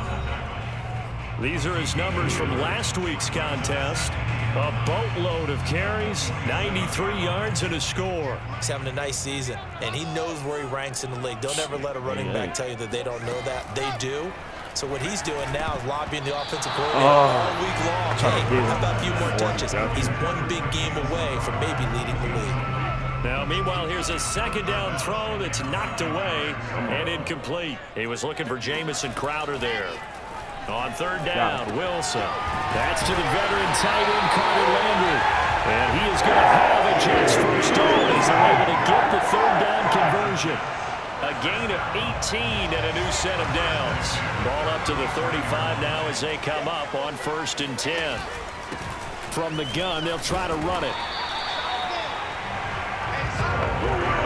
These are his numbers from last week's contest. A boatload of carries, 93 yards, and a score. He's having a nice season, and he knows where he ranks in the league. Don't ever let a running back tell you that they don't know that. They do. So what he's doing now is lobbying the offensive coordinator all week long. Hey, how about a few more touches? He's one big game away from maybe leading the league. Now, meanwhile, here's a second down throw that's knocked away and incomplete. He was looking for Jamison Crowder there. On third down, Wilson. That's to the veteran tight end, Carter Landry. And he is going to have a Jets first down as they're able to get the third down conversion. A gain of 18 and a new set of downs. Ball up to the 35 now as they come up on 1st and 10. From the gun, they'll try to run it.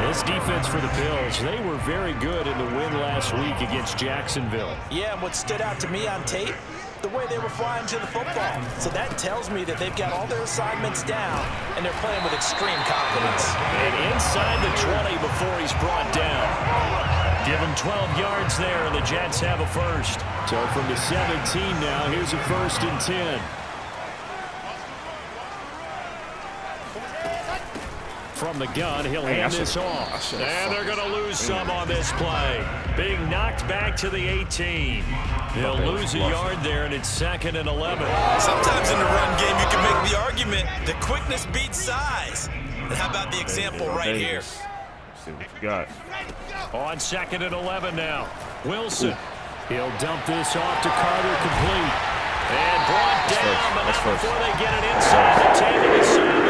This defense for the Bills, they were very good in the win last week against Jacksonville. Yeah, and what stood out to me on tape, the way they were flying to the football. So that tells me that they've got all their assignments down, and they're playing with extreme confidence. And inside the 20 before he's brought down. Give him 12 yards there, and the Jets have a first. So from the 17 now, here's a 1st and 10. From the gun, he'll hand this off. And they're going to lose some on this play. Being knocked back to the 18. They'll lose a yard there, and it's 2nd and 11. Sometimes in the run game, you can make the argument that quickness beats size. And how about the example right here? Let's see what you got. On 2nd and 11 now. Wilson. He'll dump this off to Carter, complete. And brought down, but not before they get it inside the 10 to the 7.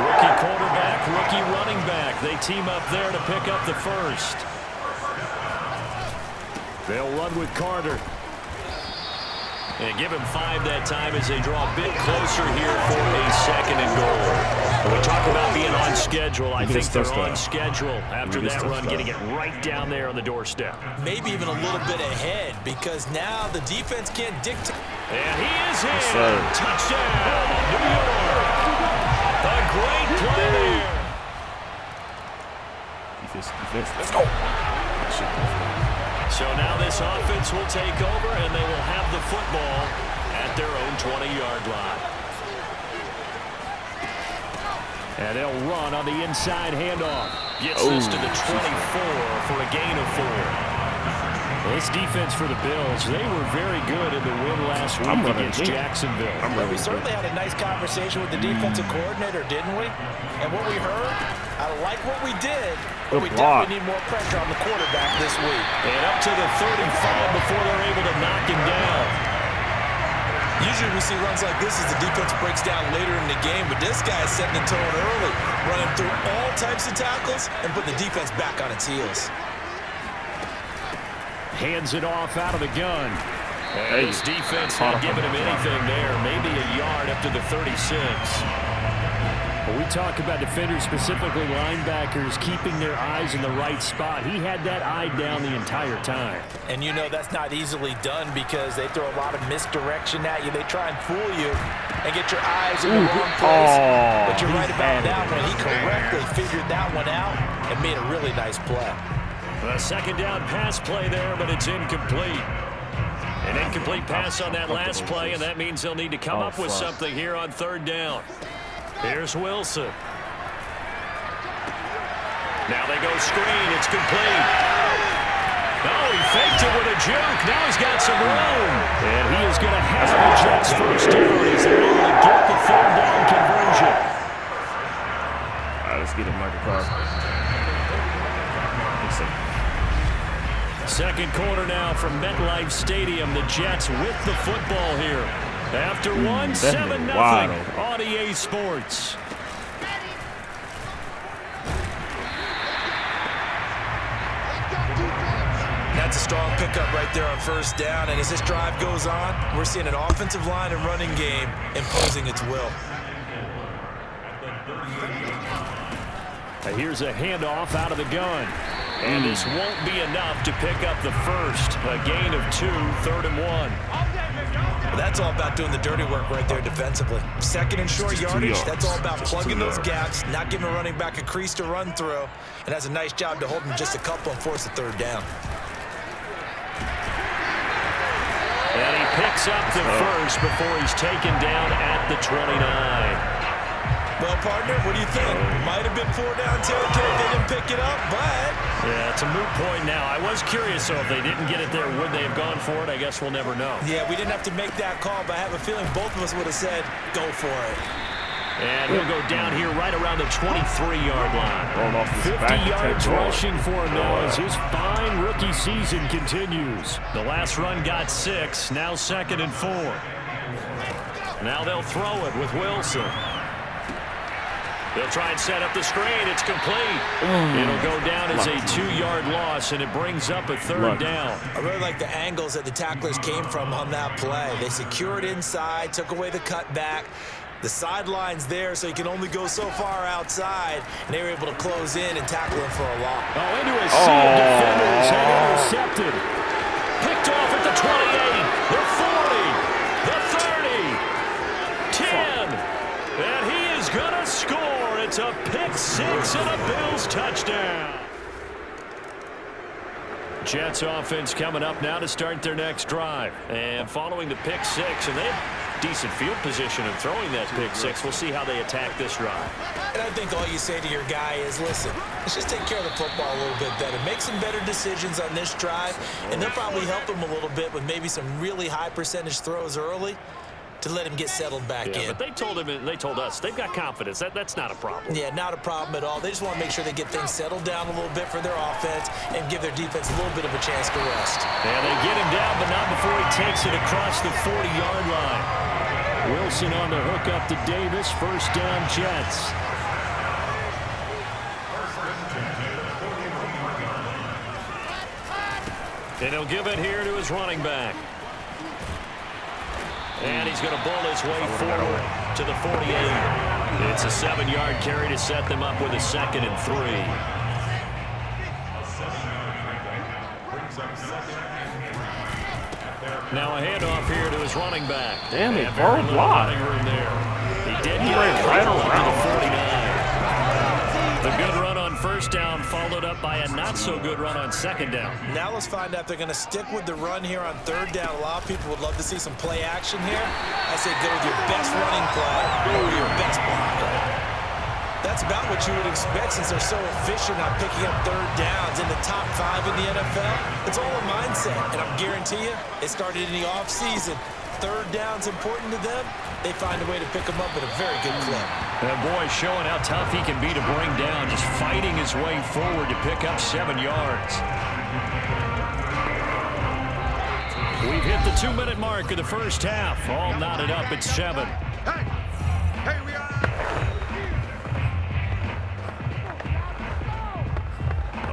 Rookie quarterback, rookie running back. They team up there to pick up the first. They'll run with Carter. And give him 5 that time as they draw a bit closer here for a 2nd and goal. When we talk about being on schedule, I think they're on schedule after that run, getting it right down there on the doorstep. Maybe even a little bit ahead because now the defense can't dictate. And he is in. Touchdown, New York. A great play there. Defense. Let's go. So now this offense will take over, and they will have the football at their own 20-yard line. And they'll run on the inside handoff. Gets this to the 24 for a gain of 4. This defense for the Bills, they were very good in the win last week against Jacksonville. We certainly had a nice conversation with the defensive coordinator, didn't we? And what we heard, I like what we did, but we definitely need more pressure on the quarterback this week. And up to the 35 before they're able to knock him down. Usually we see runs like this as the defense breaks down later in the game, but this guy is setting the tone early, running through all types of tackles and putting the defense back on its heels. Hands it off out of the gun. And his defense not giving him anything there. Maybe a yard up to the 36. When we talk about defenders, specifically linebackers, keeping their eyes in the right spot, he had that eye down the entire time. And you know that's not easily done because they throw a lot of misdirection at you. They try and fool you and get your eyes in the wrong place. But you're right about that one. He correctly figured that one out and made a really nice play. A 2nd down pass play there, but it's incomplete. An incomplete pass on that last play, and that means they'll need to come up with something here on 3rd down. Here's Wilson. Now they go screen. It's complete. Oh, he faked it with a juke. Now he's got some room. And he is going to have the Jets first down as they're able to get the 3rd down conversion. All right, let's get him, Michael Carter. 2nd quarter now from MetLife Stadium. The Jets with the football here. After one, 7-0 on EA Sports. That's a strong pickup right there on 1st down. And as this drive goes on, we're seeing an offensive line and running game imposing its will. Here's a handoff out of the gun. And this won't be enough to pick up the first. A gain of 2, 3rd and 1. Well, that's all about doing the dirty work right there defensively. Second and short yardage, that's all about plugging those gaps, not giving a running back a crease to run through, and has a nice job to hold him just a couple and force a 3rd down. And he picks up the first before he's taken down at the 29. Well, partner, what do you think? Might have been 4 down territory if they didn't pick it up, but... Yeah, it's a moot point now. I was curious, so if they didn't get it there, would they have gone for it? I guess we'll never know. Yeah, we didn't have to make that call, but I have a feeling both of us would have said, go for it. And he'll go down here right around the 23-yard line. 50 yards rushing for him now as his fine rookie season continues. The last run got 6, now 2nd and 4. Now they'll throw it with Wilson. They'll try and set up the screen. It's complete. It'll go down as a 2-yard loss, and it brings up a 3rd down. I really like the angles that the tacklers came from on that play. They secured inside, took away the cutback. The sideline's there, so he can only go so far outside, and they were able to close in and tackle him for a loss. Oh, into a sea of defenders and intercepted. Picked off at the 28, the 40, the 30, 10, and he is going to score. It's a pick-6 and a Bills touchdown. Jets offense coming up now to start their next drive. And following the pick-6, and they have decent field position in throwing that pick-6. We'll see how they attack this drive. And I think all you say to your guy is, listen, let's just take care of the football a little bit better. Make some better decisions on this drive, and they'll probably help him a little bit with maybe some really high percentage throws early to let him get settled back in. But they told him, they told us, they've got confidence. That's not a problem. Yeah, not a problem at all. They just want to make sure they get things settled down a little bit for their offense and give their defense a little bit of a chance to rest. Yeah, they get him down, but not before he takes it across the 40-yard line. Wilson on the hook up to Davis. 1st down, Jets. And he'll give it here to his running back. And he's going to bull his way forward to the 48. It's a 7-yard carry to set them up with a 2nd and 3. Now a handoff here to his running back. Damn, they borrowed block. Room there. He did get right around the 49. The good run on 1st down followed up by a not-so-good run on 2nd down. Now let's find out if they're going to stick with the run here on 3rd down. A lot of people would love to see some play action here. I say go with your best running play or your best blocker. That's about what you would expect since they're so efficient on picking up 3rd downs in the top 5 in the NFL. It's all a mindset, and I guarantee you it started in the offseason. 3rd down's important to them. They find a way to pick them up at a very good clip. That boy showing how tough he can be to bring down, just fighting his way forward to pick up 7 yards. We've hit the 2-minute mark of the first half. All knotted up at 7. Hey, we are.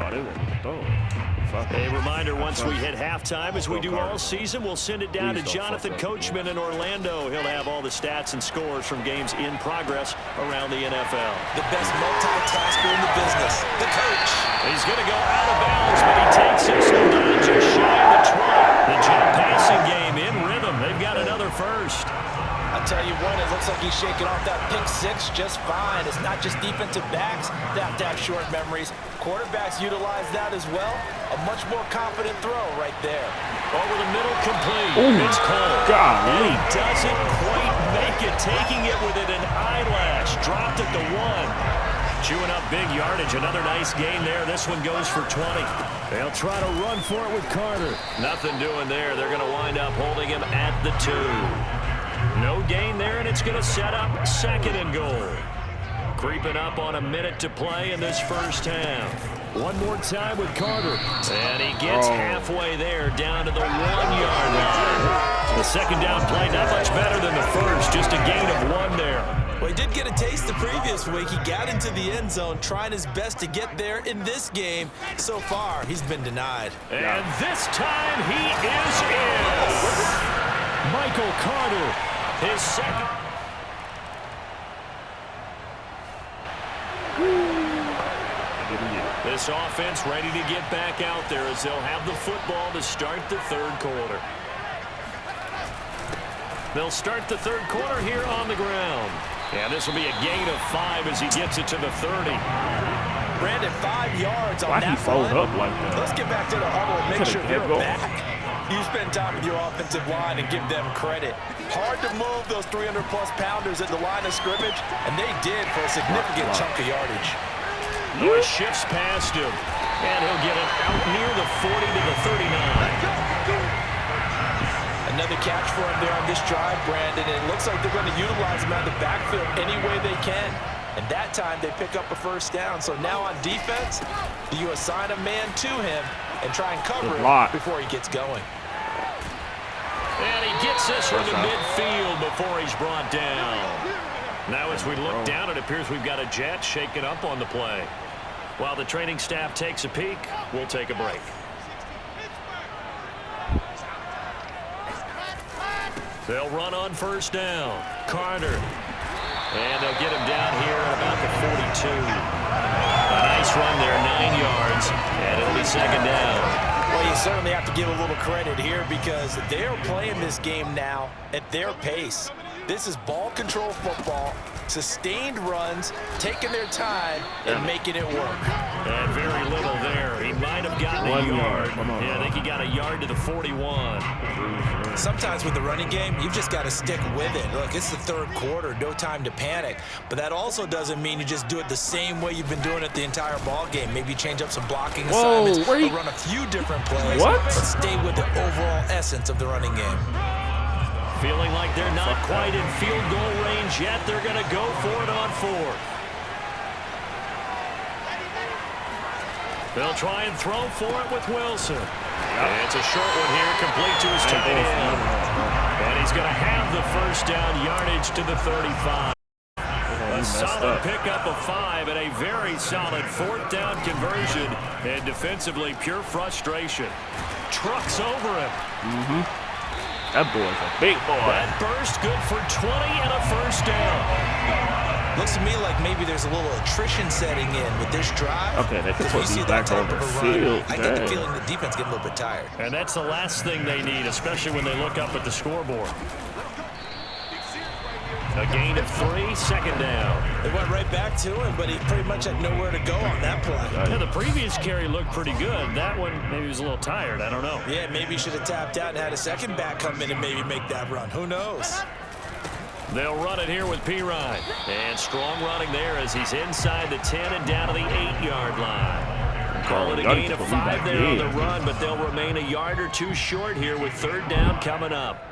Oh, they want to throw. A reminder, once we hit halftime, as we do all season, we'll send it down to Jonathan Coachman in Orlando. He'll have all the stats and scores from games in progress around the NFL. The best multitasker in the business, the coach. He's going to go out of bounds, but he takes it so down just shy of the 20. The Jet passing game in rhythm. They've got another first. I'll tell you what, it looks like he's shaking off that pick-6 just fine. It's not just defensive backs that have to have short memories. Quarterbacks utilize that as well. A much more confident throw right there. Over the middle, complete. Ooh, it's Cole. God, and he doesn't quite make it, taking it within an eyelash. Dropped at the 1. Chewing up big yardage. Another nice gain there. This one goes for 20. They'll try to run for it with Carter. Nothing doing there. They're going to wind up holding him at the 2. No gain there, and it's going to set up 2nd and goal. Creeping up on a minute to play in this first half. One more time with Carter. And he gets halfway there, down to the 1-yard line. The 2nd down play not much better than the first, just a gain of 1 there. Well, he did get a taste the previous week. He got into the end zone, trying his best to get there in this game. So far, he's been denied. And this time, he is in. Michael Carter, his 2nd. The This offense ready to get back out there as they'll have the football to start the third quarter. They'll start the third quarter here on the ground. And this will be a gain of 5 as he gets it to the 30. Brandon, 5 yards on Why that he fold run. up like that? Let's get back to the huddle and make sure Could've they're kept going. back. You spend time with your offensive line and give them credit. Hard to move those 300-plus pounders at the line of scrimmage, and they did for a significant chunk of yardage. Lewis shifts past him, and he'll get it out near the 40 to the 39. Another catch for him there on this drive, Brandon, and it looks like they're going to utilize him out of the backfield any way they can. And that time they pick up a first down. So now on defense, do you assign a man to him and try and cover him before he gets going? And he gets this from the midfield before he's brought down. Now as we look down, it appears we've got a jet shaken up on the play. While the training staff takes a peek, we'll take a break. They'll run on first down. Carter. And they'll get him down here at about the 42. A nice run there, 9 yards, and it'll be second down. Well, you certainly have to give a little credit here because they're playing this game now at their pace. This is ball control football, sustained runs, taking their time, and making it work. And very little there. He might have gotten a yard. Yeah, I think he got a yard to the 41. Sometimes with the running game, you've just got to stick with it. Look, it's the third quarter, no time to panic. But that also doesn't mean you just do it the same way you've been doing it the entire ball game. Maybe change up some blocking assignments or run a few different plays, but stay with the overall essence of the running game. Feeling like they're not quite in field goal range yet. They're going to go for it on 4th. They'll try and throw for it with Wilson. And it's a short one here, complete to his tight end. And he's going to have the first down, yardage to the 35. A solid pickup of 5 and a very solid 4th down conversion. And defensively, pure frustration. Trucks over him. That boy's a big boy. That burst good for 20 and a first down. Looks to me like maybe there's a little attrition setting in with this drive. Okay, they can put these back on the field. I get the feeling the defense getting a little bit tired. And that's the last thing they need, especially when they look up at the scoreboard. A gain of 3, second down. They went right back to him, but he pretty much had nowhere to go on that play. Yeah, the previous carry looked pretty good. That one, maybe he was a little tired. I don't know. Yeah, maybe he should have tapped out and had a second back come in and maybe make that run. Who knows? They'll run it here with Pirine. And strong running there as he's inside the 10 and down to the 8-yard line. Call it a gain of 5 there on the run, but they'll remain a yard or 2 short here with third down coming up.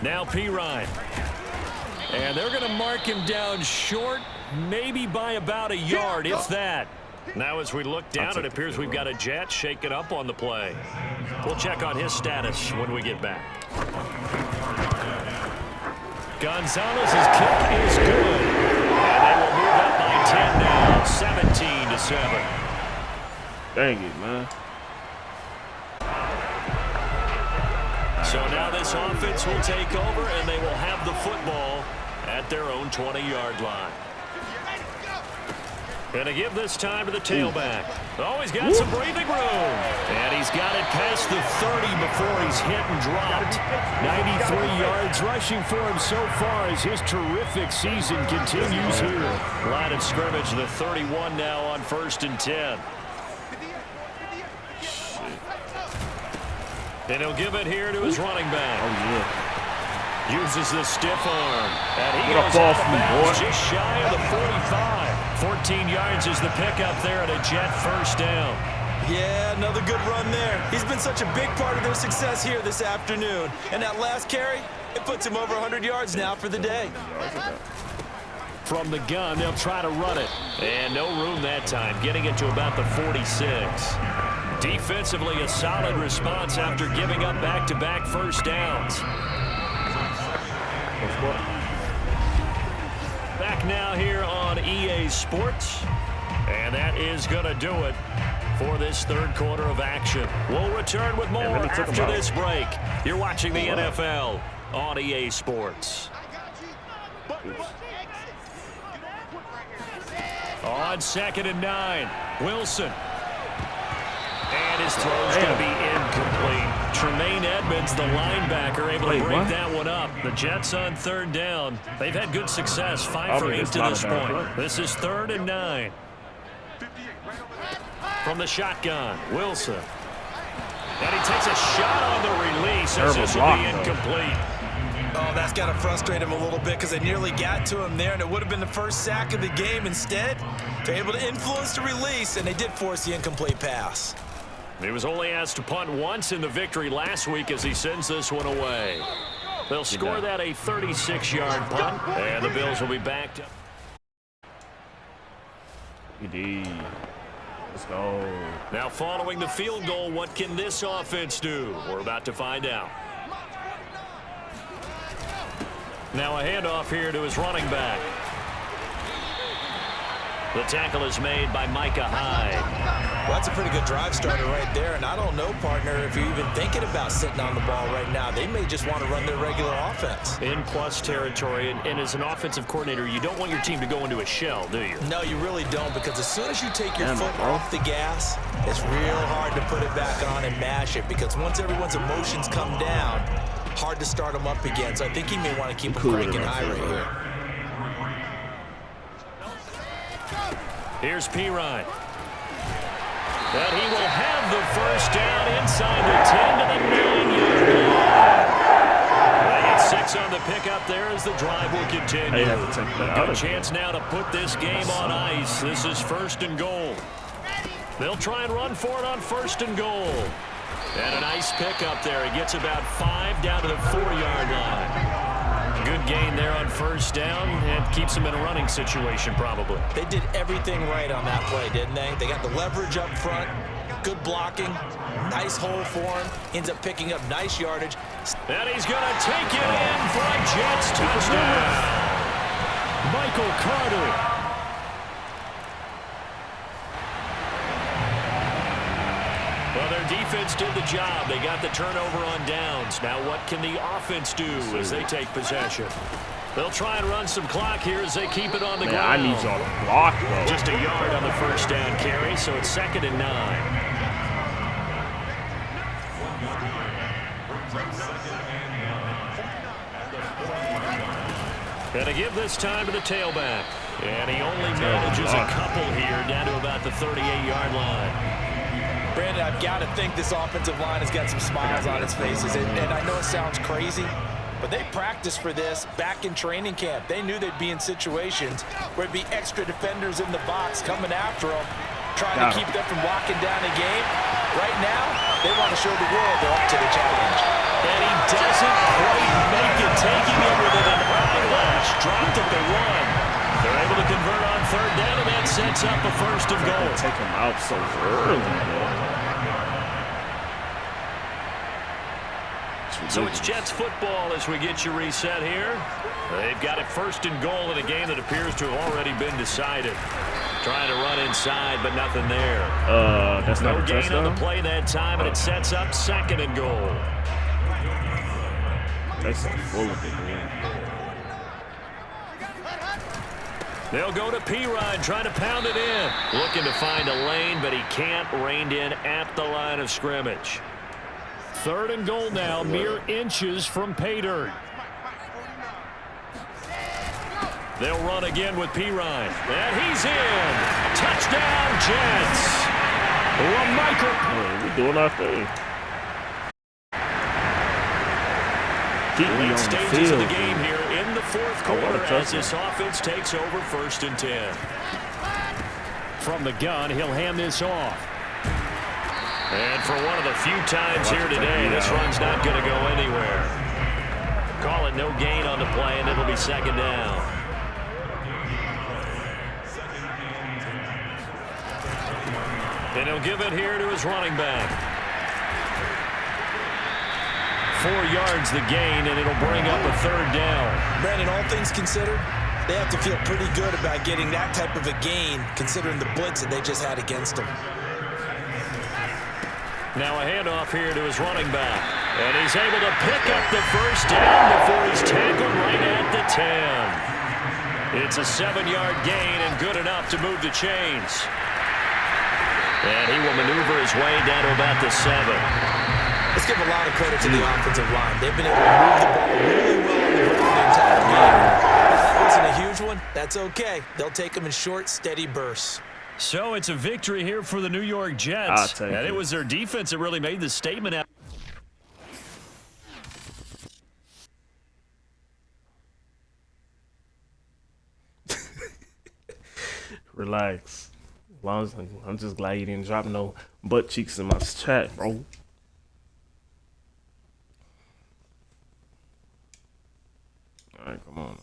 Now Pirine. And they're going to mark him down short, maybe by about a yard, if that. Now as we look down, it appears we've got a jet shaken up on the play. We'll check on his status when we get back. Gonzalez's kick is good. And they will move up by 10 now, 17-7. Dang it, man. So now this offense will take over, and they will have the football at their own 20-yard line. Gonna give this time to the tailback. Oh, he's got some breathing room. And he's got it past the 30 before he's hit and dropped. 93 yards rushing for him so far as his terrific season continues here. Line of scrimmage, the 31 now on 1st and 10. And he'll give it here to his running back. Oh, yeah. Uses the stiff arm. And he goes out of bounds just shy of the 45. 14 yards is the pickup there at a jet first down. Yeah, another good run there. He's been such a big part of their success here this afternoon. And that last carry, it puts him over 100 yards now for the day. From the gun, they'll try to run it. And no room that time, getting it to about the 46. Defensively, a solid response after giving up back-to-back first downs. Back now here on EA Sports. And that is going to do it for this third quarter of action. We'll return with more after this break. You're watching the NFL on EA Sports. On 2nd and 9, Wilson. And his throw's going to be incomplete. Tremaine Edmonds, the linebacker, able to break that one up. The Jets on 3rd down. They've had good success, 5 for 8 to this point. This is 3rd and 9. From the shotgun, Wilson. And he takes a shot on the release. This will be incomplete. Oh, that's got to frustrate him a little bit because they nearly got to him there, and it would have been the first sack of the game. Instead, they're able to influence the release, and they did force the incomplete pass. He was only asked to punt once in the victory last week as he sends this one away. They'll score that a 36-yard punt, and the Bills will be backed up. Let's go. Now following the field goal, what can this offense do? We're about to find out. Now a handoff here to his running back. The tackle is made by Micah Hyde. Well, that's a pretty good drive starter right there, and I don't know, partner, if you're even thinking about sitting on the ball right now. They may just want to run their regular offense. In plus territory, and as an offensive coordinator, you don't want your team to go into a shell, do you? No, you really don't, because as soon as you take your foot off the gas, it's real hard to put it back on and mash it, because once everyone's emotions come down, hard to start them up again. So I think he may want to keep them cranking high right here. Here's Pirine. And he will have the first down inside the 10 to the 9-yard line. They get 6 on the pickup there as the drive will continue. Good chance now to put this game on ice. This is 1st and goal. They'll try and run for it on 1st and goal. And a nice pickup there. He gets about 5 down to the 4-yard line. Good gain there on 1st down and keeps them in a running situation probably. They did everything right on that play, didn't they? They got the leverage up front, good blocking, nice hole for him, ends up picking up nice yardage. And he's going to take it in for a Jets touchdown. Michael Carter. Well, their defense did the job. They got the turnover on downs. Now what can the offense do as they take possession? They'll try and run some clock here as they keep it on the ground. I need y'all to block, though. Just a yard on the 1st down carry, so it's 2nd and 9. And to give this time to the tailback. And he only manages a couple here down to about the 38-yard line. Brandon, I've got to think this offensive line has got some smiles on its faces. And I know it sounds crazy, but they practiced for this back in training camp. They knew they'd be in situations where it'd be extra defenders in the box coming after them, trying to keep them from locking down a game. Right now, they want to show the world they're up to the challenge. And he doesn't quite make it, taking it with an eyelash. Dropped at the 1. They're able to convert on 3rd down, and that sets up a 1st and goal. Take him out so early, man. So it's Jets football as we get you reset here. They've got it 1st and goal in a game that appears to have already been decided. Trying to run inside, but nothing there. That's not no a gain touchdown on the play that time, and it sets up 2nd and goal. That's full of it, man. They'll go to Pirine, trying to pound it in. Looking to find a lane, but he can't. Reined in at the line of scrimmage. 3rd and goal now, mere inches from pay dirt. They'll run again with Pirine. And he's in. Touchdown, Jets. We're doing our thing. Keep me on the Stages field. of the game here in the 4th quarter as this offense takes over 1st and 10. From the gun, he'll hand this off. And for one of the few times here today, this run's not going to go anywhere. Call it no gain on the play, and it'll be 2nd down. And he'll give it here to his running back. 4 yards the gain, and it'll bring up a 3rd down. Brandon, all things considered, they have to feel pretty good about getting that type of a gain, considering the blitz that they just had against them. Now a handoff here to his running back. And he's able to pick up the 1st down before he's tackled right at the 10. It's a 7-yard gain and good enough to move the chains. And he will maneuver his way down to about the 7. Let's give a lot of credit to the offensive line. They've been able to move the ball really well on the ground the entire game. That wasn't a huge one. That's okay. They'll take them in short, steady bursts. So it's a victory here for the New York Jets. And it was their defense that really made the statement out. Relax. As long as I'm just glad you didn't drop no butt cheeks in my chat, bro. All right, come on.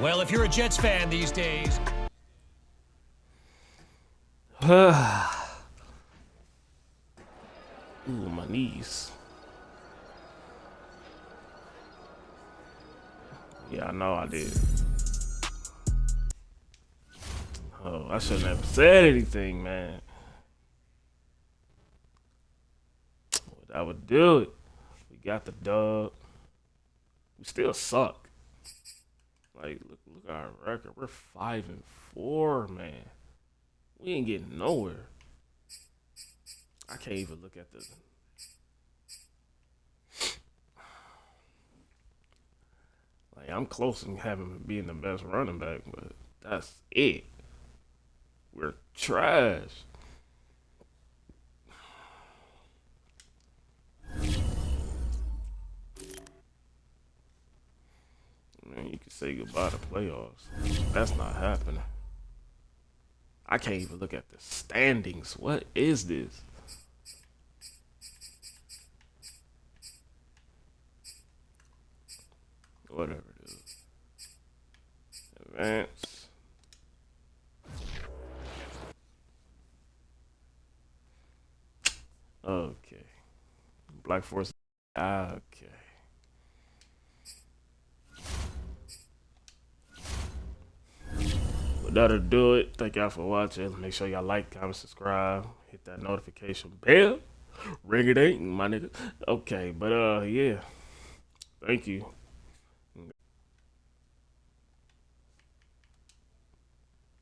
Well, if you're a Jets fan these days. Ooh, my knees. Yeah, I know I did. Oh, I shouldn't have said anything, man. That would do it. We got the dub. We still suck. Like, look at our record. We're 5-4, man. We ain't getting nowhere. I can't even look at the. Like, I'm close to being the best running back, but that's it. We're trash. Man, you can say goodbye to playoffs. That's not happening. I can't even look at the standings. What is this? Whatever it is. Advance. Okay. Black Force. Okay. But that'll do it. Thank y'all for watching. Make sure y'all like, comment, subscribe. Hit that notification bell. Ring it ain't, my nigga. Okay, but yeah. Thank you.